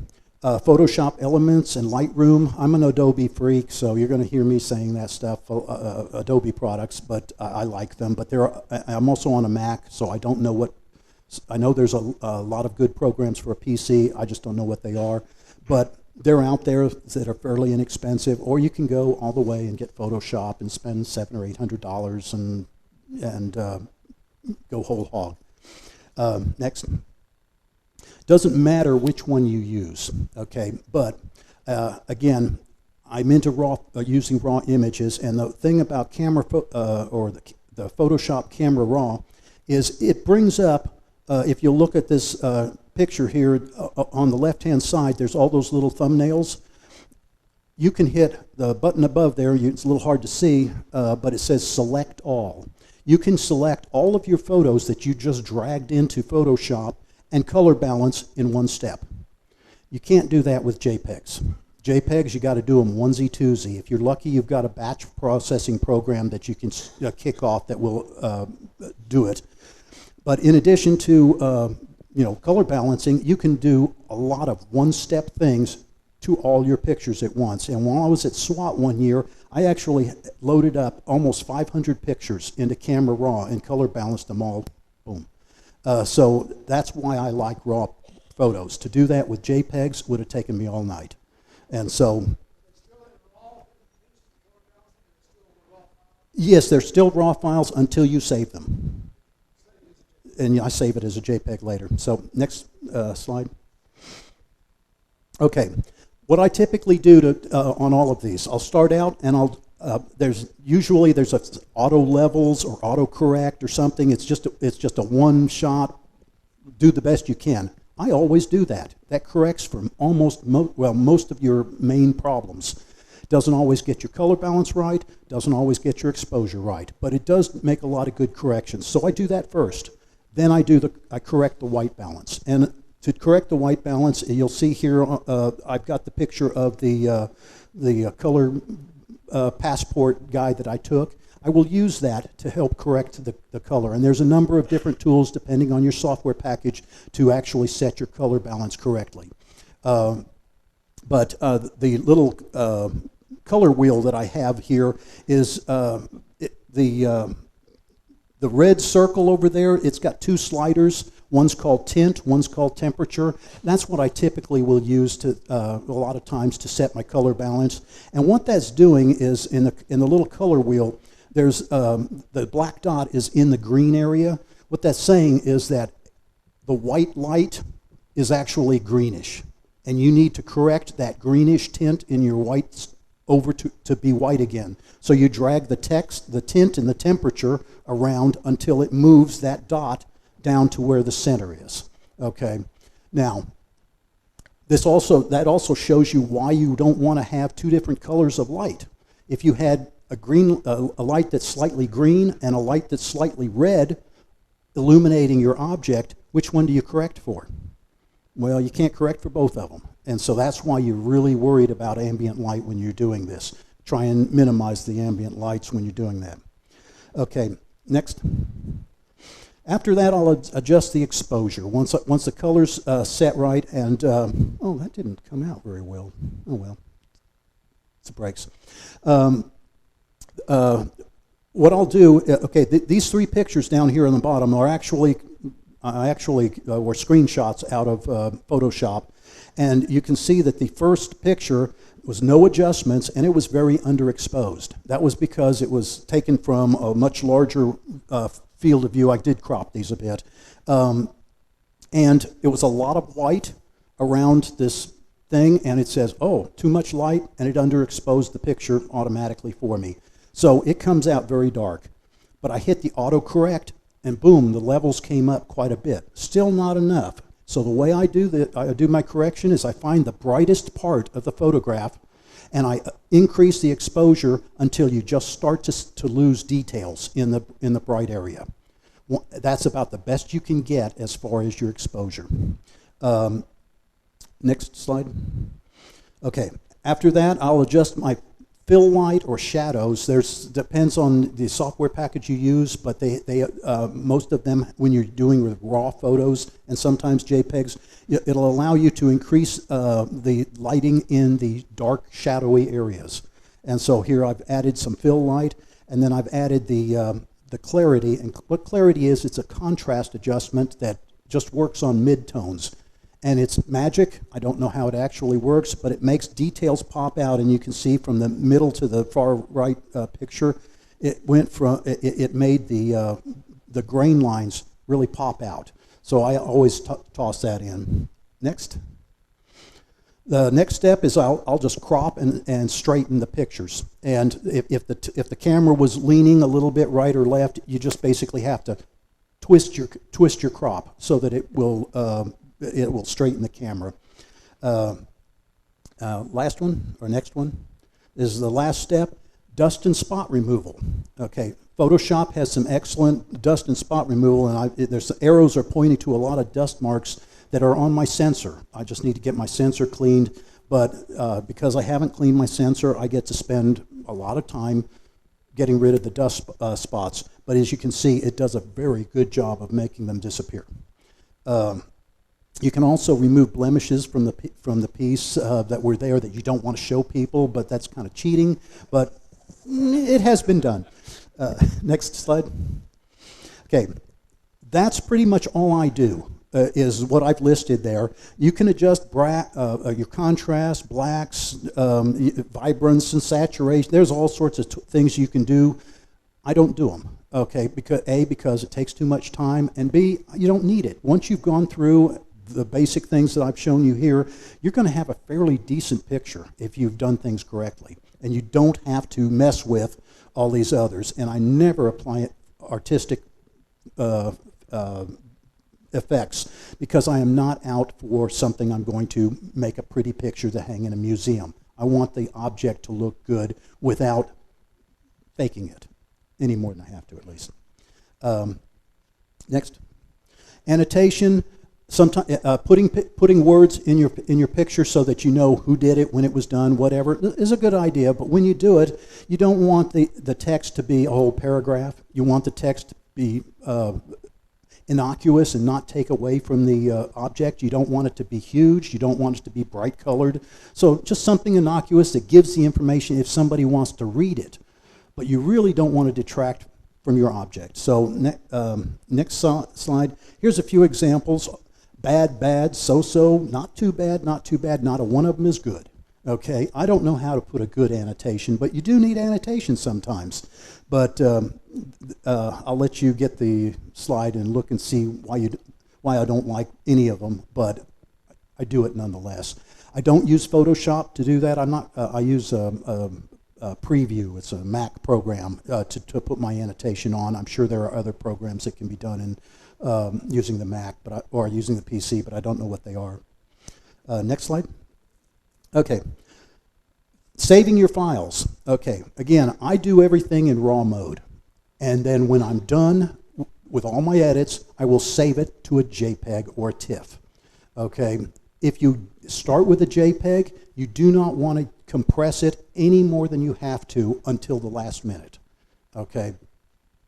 Photoshop Elements and Lightroom. I'm an Adobe freak, so you're going to hear me saying that stuff, Adobe products, but I like them. But I'm also on a Mac, so I don't know what. I know there's a lot of good programs for a PC. I just don't know what they are, but they're out there that are fairly inexpensive. Or you can go all the way and get Photoshop and spend $700 or $800 and go whole hog. Next. Doesn't matter which one you use, okay? But again, I'm into using raw images, and the thing about camera or the Photoshop Camera Raw is it brings up. If you look at this picture here on the left-hand side, there's all those little thumbnails. You can hit the button above there. It's a little hard to see, but it says Select All. You can select all of your photos that you just dragged into Photoshop and color balance in one step. You can't do that with JPEGs. JPEGs, you got to do them onesie-twosie. If you're lucky, you've got a batch processing program that you can kick off that will do it. But in addition to color balancing, you can do a lot of one-step things to all your pictures at once. And while I was at SWAT one year, I actually loaded up almost 500 pictures into Camera Raw and color balanced them all. Boom. So that's why I like raw photos. To do that with JPEGs would have taken me all night. And so, yes, they're still raw files until you save them. And I save it as a JPEG later. So next slide. Okay, what I typically do on all of these, I'll start out and there's a auto levels or auto correct or something. It's just a one shot. Do the best you can. I always do that. That corrects for most of your main problems. Doesn't always get your color balance right. Doesn't always get your exposure right. But it does make a lot of good corrections. So I do that first. Then I correct the white balance. And to correct the white balance, you'll see here, I've got the picture of the color passport guide that I took. I will use that to help correct the color. And there's a number of different tools, depending on your software package, to actually set your color balance correctly. But the little color wheel that I have here is the red circle over there. It's got two sliders. One's called tint, one's called temperature. That's what I typically will use a lot of times to set my color balance. And what that's doing is in the little color wheel, there's the black dot is in the green area. What that's saying is that the white light is actually greenish, and you need to correct that greenish tint in your whites over to be white again. So you drag the text, the tint, and the temperature around until it moves that dot down to where the center is. Okay. Now, that also shows you why you don't want to have two different colors of light. If you had a light that's slightly green and a light that's slightly red illuminating your object, which one do you correct for? Well, you can't correct for both of them. And so that's why you're really worried about ambient light when you're doing this. Try and minimize the ambient lights when you're doing that. Okay, next. After that, I'll adjust the exposure. Once the color's set right, and oh, that didn't come out very well. Oh well, it's the breaks. what I'll do, okay, these three pictures down here on the bottom are actually, were screenshots out of Photoshop. And you can see that the first picture was no adjustments, and it was very underexposed. That was because it was taken from a much larger field of view. I did crop these a bit. And it was a lot of white around this thing, and it says, oh, too much light, and it underexposed the picture automatically for me. So it comes out very dark. But I hit the autocorrect, and boom, the levels came up quite a bit. Still not enough. So the way I do my correction is I find the brightest part of the photograph, and I increase the exposure until you just start to lose details in the bright area. That's about the best you can get as far as your exposure. Next slide. Okay, after that, I'll adjust my fill light or shadows. Depends on the software package you use, but most of them, when you're doing with raw photos and sometimes JPEGs, it'll allow you to increase the lighting in the dark, shadowy areas. And so here I've added some fill light, and then I've added the clarity. And what clarity is, it's a contrast adjustment that just works on midtones. And it's magic. I don't know how it actually works, but it makes details pop out, and you can see from the middle to the far right picture, it made the grain lines really pop out. So I always toss that in. Next. The next step is I'll just crop and straighten the pictures. And if the camera was leaning a little bit right or left, you just basically have to twist your crop so that it will straighten the camera. Last one, or next one, is the last step, dust and spot removal. Okay, Photoshop has some excellent dust and spot removal, and there's arrows are pointing to a lot of dust marks that are on my sensor. I just need to get my sensor cleaned, but because I haven't cleaned my sensor, I get to spend a lot of time getting rid of the dust spots. But as you can see, it does a very good job of making them disappear. You can also remove blemishes from the piece that were there that you don't want to show people, but that's kind of cheating, but it has been done. Next slide. Okay, that's pretty much all I do, is what I've listed there. You can adjust your contrast, blacks, vibrance and saturation. There's all sorts of things you can do. I don't do them. Okay, because it takes too much time, and B, you don't need it. Once you've gone through the basic things that I've shown you here, you're going to have a fairly decent picture if you've done things correctly. And you don't have to mess with all these others. And I never apply artistic effects because I am not out for something I'm going to make a pretty picture to hang in a museum. I want the object to look good without faking it, any more than I have to at least. Next. Annotation. Sometimes putting words in your picture so that you know who did it, when it was done, whatever, is a good idea. But when you do it, you don't want the text to be a whole paragraph. You want the text to be innocuous and not take away from the object. You don't want it to be huge. You don't want it to be bright colored. So just something innocuous that gives the information if somebody wants to read it. But you really don't want to detract from your object. So next slide. Here's a few examples. Bad, so-so, not too bad, not a one of them is good. Okay, I don't know how to put a good annotation, but you do need annotation sometimes. But I'll let you get the slide and look and see why I don't like any of them, but I do it nonetheless. I don't use Photoshop to do that. I use Preview. It's a Mac program to put my annotation on. I'm sure there are other programs that can be done in using the Mac or using the PC, but I don't know what they are. Next slide. Okay. Saving your files. Okay. Again, I do everything in RAW mode. And then when I'm done with all my edits, I will save it to a JPEG or a TIFF. Okay. If you start with a JPEG, you do not want to compress it any more than you have to until the last minute. Okay.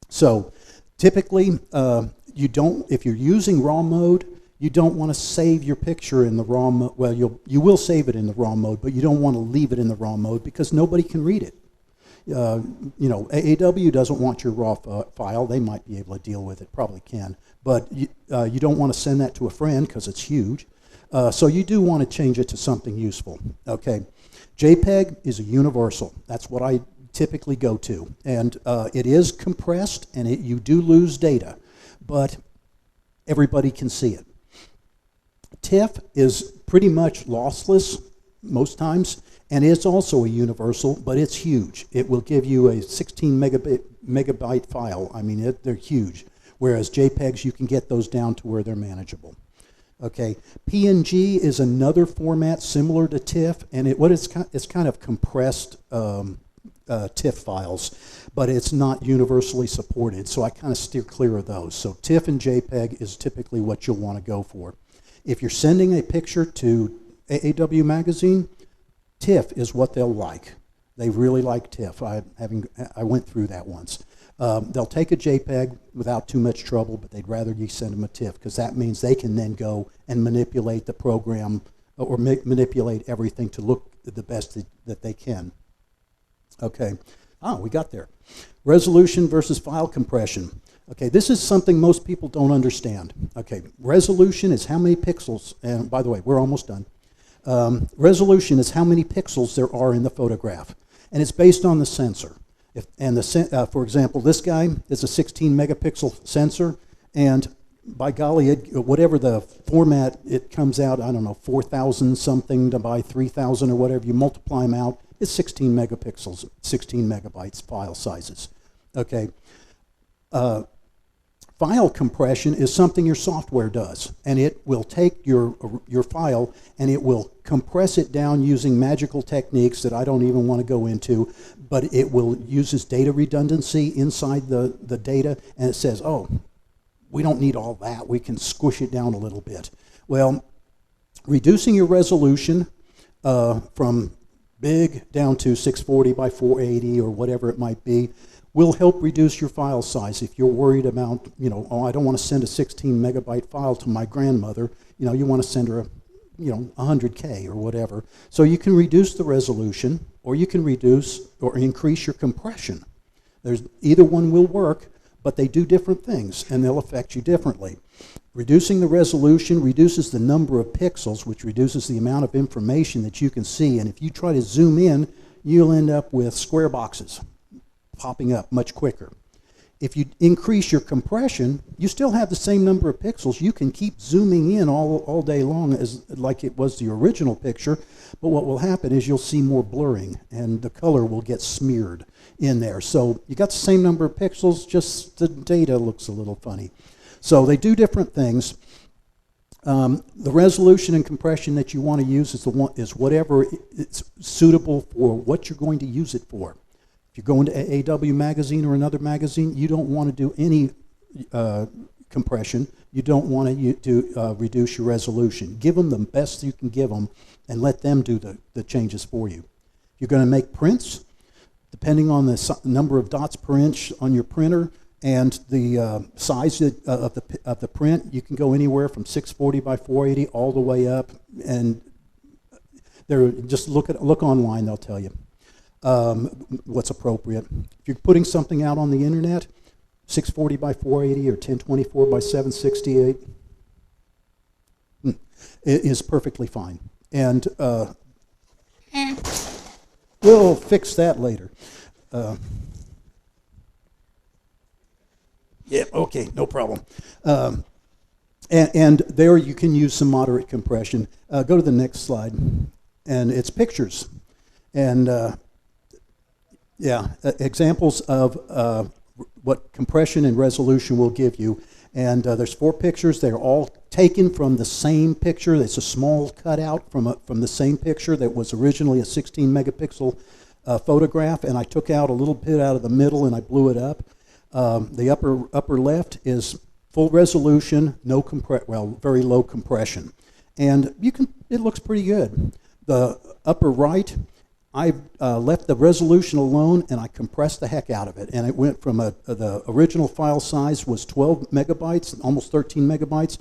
So typically, if you're using RAW mode, you don't want to save your picture in the RAW mode. Well, you will save it in the RAW mode, but you don't want to leave it in the RAW mode because nobody can read it. AAW doesn't want your raw file. They might be able to deal with it, probably can. But you don't want to send that to a friend because it's huge. So you do want to change it to something useful. Okay, JPEG is a universal. That's what I typically go to. And it is compressed, and you do lose data, but everybody can see it. TIFF is pretty much lossless most times, and it's also a universal, but it's huge. It will give you a 16 megabyte file. I mean, they're huge. Whereas JPEGs, you can get those down to where they're manageable. Okay, PNG is another format similar to TIFF, and it's kind of compressed TIFF files, but it's not universally supported, so I kind of steer clear of those. So TIFF and JPEG is typically what you'll want to go for. If you're sending a picture to AAW Magazine, TIFF is what they'll like. They really like TIFF. I went through that once. They'll take a JPEG without too much trouble, but they'd rather you send them a TIFF because that means they can then go and manipulate the program or manipulate everything to look the best that they can. Okay, we got there. Resolution versus file compression. Okay, this is something most people don't understand. Okay, resolution is how many pixels, and by the way, we're almost done. Resolution is how many pixels there are in the photograph, and it's based on the sensor. For example, this guy is a 16 megapixel sensor, and by golly, whatever the format it comes out, I don't know, 4,000 something to by 3,000 or whatever, you multiply them out, it's 16 megapixels, 16 megabytes file sizes. Okay. File compression is something your software does, and it will take your file and it will compress it down using magical techniques that I don't even want to go into, but it uses data redundancy inside the data, and it says, oh, we don't need all that, we can squish it down a little bit. Well, reducing your resolution from big down to 640 by 480 or whatever it might be will help reduce your file size. If you're worried about, I don't want to send a 16 megabyte file to my grandmother, you want to send her 100K or whatever. So you can reduce the resolution, or you can reduce or increase your compression. Either one will work, but they do different things, and they'll affect you differently. Reducing the resolution reduces the number of pixels, which reduces the amount of information that you can see, and if you try to zoom in, you'll end up with square boxes popping up much quicker. If you increase your compression, you still have the same number of pixels. You can keep zooming in all day long like it was the original picture, but what will happen is you'll see more blurring and the color will get smeared in there. So you got the same number of pixels, just the data looks a little funny. So they do different things. The resolution and compression that you want to use is whatever is suitable for what you're going to use it for. If you're going to AAW Magazine or another magazine, you don't want to do any compression. You don't want to reduce your resolution. Give them the best you can give them and let them do the changes for you. If you're going to make prints, depending on the number of dots per inch on your printer and the size of the print, you can go anywhere from 640 by 480 all the way up. And just look online, they'll tell you what's appropriate. If you're putting something out on the internet, 640 by 480 or 1024 by 768 is perfectly fine. And we'll fix that later. Yeah, okay, no problem. And there you can use some moderate compression. Go to the next slide. And it's pictures. And examples of what compression and resolution will give you. And there's 4 pictures. They're all taken from the same picture. It's a small cutout from the same picture that was originally a 16 megapixel photograph, and I took out a little bit out of the middle and I blew it up. The upper left is full resolution, very low compression, and it looks pretty good. The upper right, I left the resolution alone and I compressed the heck out of it, and it went from the original file size was 12 megabytes, almost 13 megabytes,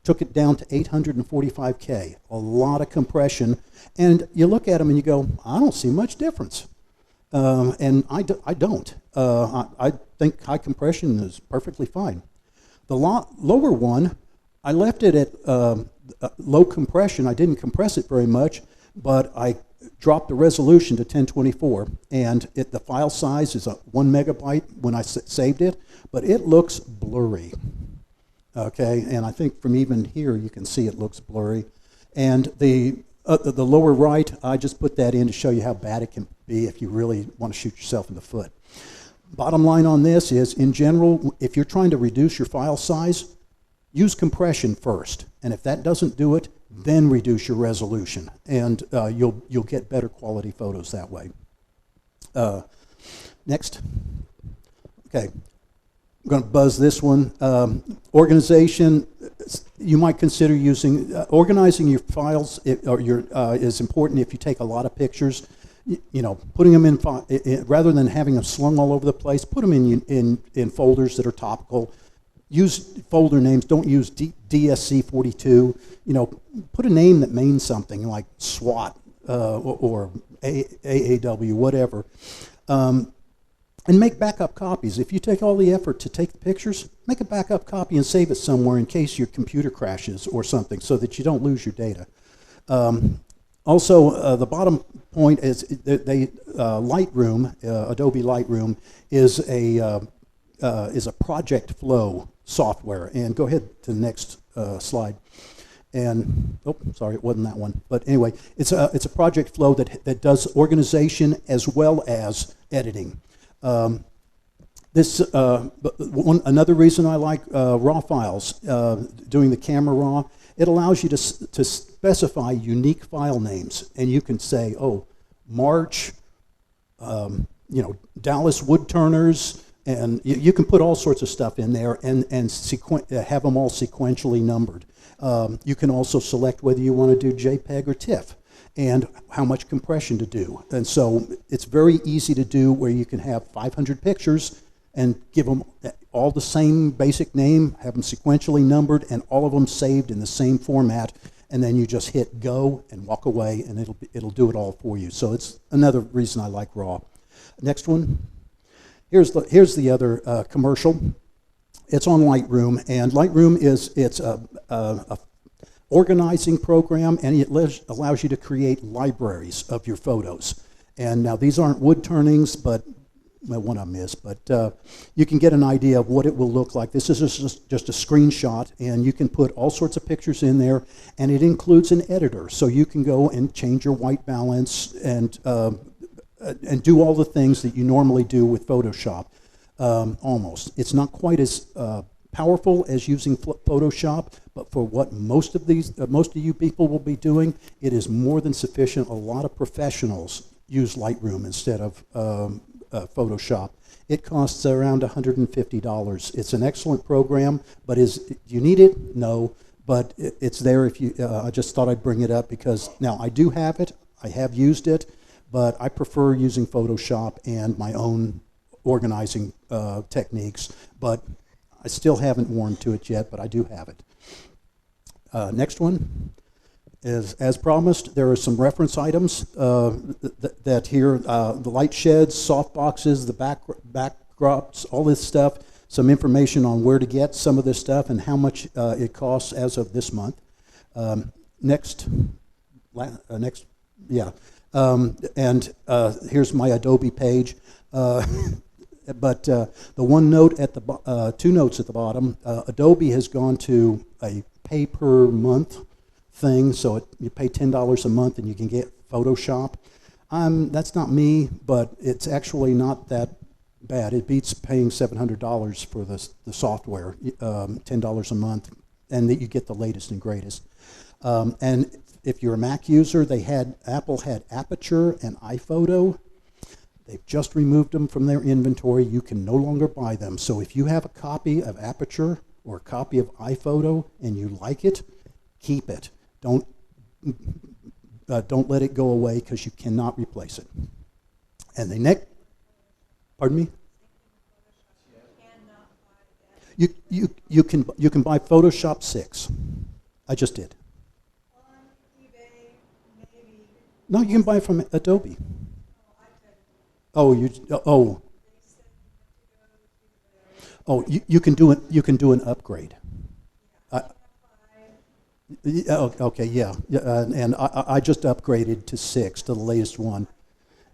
took it down to 845K, a lot of compression, and you look at them and you go, I don't see much difference. and I don't. I think high compression is perfectly fine. The lower one, I left it at low compression. I didn't compress it very much, but I dropped the resolution to 1024, and the file size is 1 megabyte when I saved it, but it looks blurry. Okay, and I think from even here you can see it looks blurry. And the lower right, I just put that in to show you how bad it can be if you really want to shoot yourself in the foot. Bottom line on this is, in general, if you're trying to reduce your file size, use compression first. And if that doesn't do it, then reduce your resolution. And you'll get better quality photos that way. Next. Okay. I'm going to buzz this one. Organization, you might consider using, organizing your files is important if you take a lot of pictures. You know, putting them in, rather than having them slung all over the place, put them in folders that are topical. Use folder names, don't use DSC42. You know, put a name that means something like SWAT or AAW, whatever. And make backup copies. If you take all the effort to take the pictures, make a backup copy and save it somewhere in case your computer crashes or something so that you don't lose your data. Also, the bottom point is Lightroom, Adobe Lightroom, is a project flow software. And go ahead to the next slide. And oh, sorry, it wasn't that one. But anyway, it's a project flow that does organization as well as editing. Another reason I like RAW files, doing the camera RAW, it allows you to specify unique file names, and you can say, oh, March, Dallas Woodturners, and you can put all sorts of stuff in there and have them all sequentially numbered. You can also select whether you want to do JPEG or TIFF, and how much compression to do. And so it's very easy to do where you can have 500 pictures and give them all the same basic name, have them sequentially numbered, and all of them saved in the same format, and then you just hit go and walk away, and it'll do it all for you. So it's another reason I like RAW. Next one. Here's the other commercial. It's on Lightroom, and Lightroom it's a organizing program, and it allows you to create libraries of your photos. And now these aren't wood turnings, but well, one I missed, but you can get an idea of what it will look like. This is just a screenshot, and you can put all sorts of pictures in there, and it includes an editor, so you can go and change your white balance and do all the things that you normally do with Photoshop, almost. It's not quite as powerful as using Photoshop, but for what most of you people will be doing, it is more than sufficient. A lot of professionals use Lightroom instead of Photoshop. It costs around $150. It's an excellent program, but do you need it? No, but it's there if you, I just thought I'd bring it up because now I do have it, I have used it, but I prefer using Photoshop and my own organizing techniques, but I still haven't warmed to it yet, but I do have it. Next one is, as promised, there are some reference items that here, the light sheds, soft boxes, the backdrops, all this stuff, some information on where to get some of this stuff and how much it costs as of this month. Next, yeah. And here's my Adobe page. But the one note at the two notes at the bottom, Adobe has gone to a pay per month thing, so you pay $10 a month and you can get Photoshop. That's not me, but it's actually not that bad. It beats paying $700 for the software, $10 a month, and that you get the latest and greatest. And if you're a Mac user, Apple had Aperture and iPhoto. They've just removed them from their inventory. You can no longer buy them. So if you have a copy of Aperture or a copy of iPhoto and you like it, keep it. Don't let it go away because you cannot replace it. And the next, pardon me? You can buy Photoshop 6. I just did. No, you can buy it from Adobe. Oh, you can do it. You can do an upgrade. Okay, yeah, and I just upgraded to 6, to the latest one,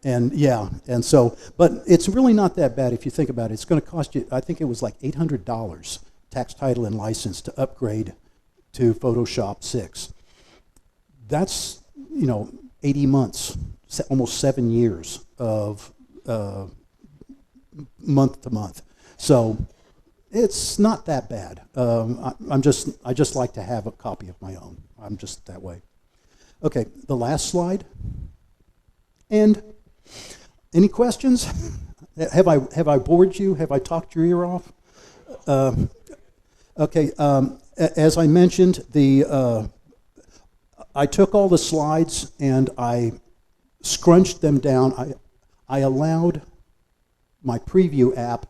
and yeah, and so, but it's really not that bad if you think about it. It's going to cost you, I think it was like $800 tax, title, and license to upgrade to Photoshop 6. That's 80 months, almost 7 years of month to month. So it's not that bad. I just like to have a copy of my own. I'm just that way. Okay, the last slide. And any questions? Have I bored you? Have I talked your ear off? Okay. As I mentioned, I took all the slides and I scrunched them down. I allowed my preview app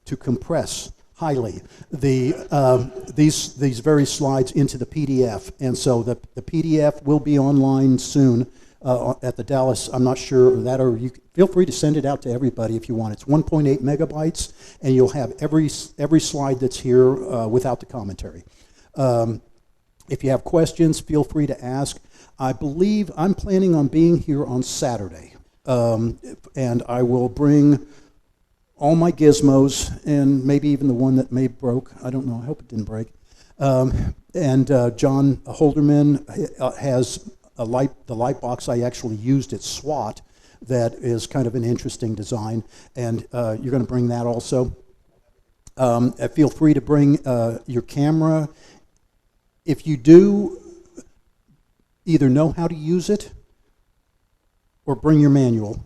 to compress highly these very slides into the PDF, and so the PDF will be online soon at the Dallas. I'm not sure of that, or you feel free to send it out to everybody if you want. It's 1.8 megabytes, and you'll have every slide that's here without the commentary. If you have questions, feel free to ask. I believe I'm planning on being here on Saturday, and I will bring all my gizmos, and maybe even the one that may broke. I don't know. I hope it didn't break. And John Holderman has the light box I actually used at SWAT that is kind of an interesting design, and you're going to bring that also. Feel free to bring your camera. If you do, either know how to use it or bring your manual,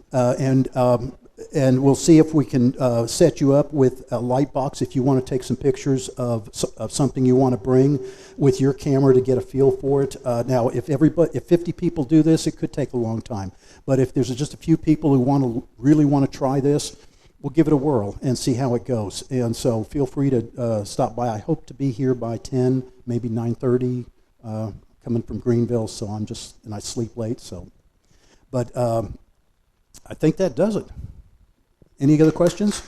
and we'll see if we can set you up with a light box if you want to take some pictures of something you want to bring with your camera to get a feel for it. Now, if 50 people do this, it could take a long time. But if there's just a few people who really want to try this, we'll give it a whirl and see how it goes. And so feel free to stop by. I hope to be here by 10, maybe 9:30. Coming from Greenville, so and I sleep late. So, but I think that does it. Any other questions?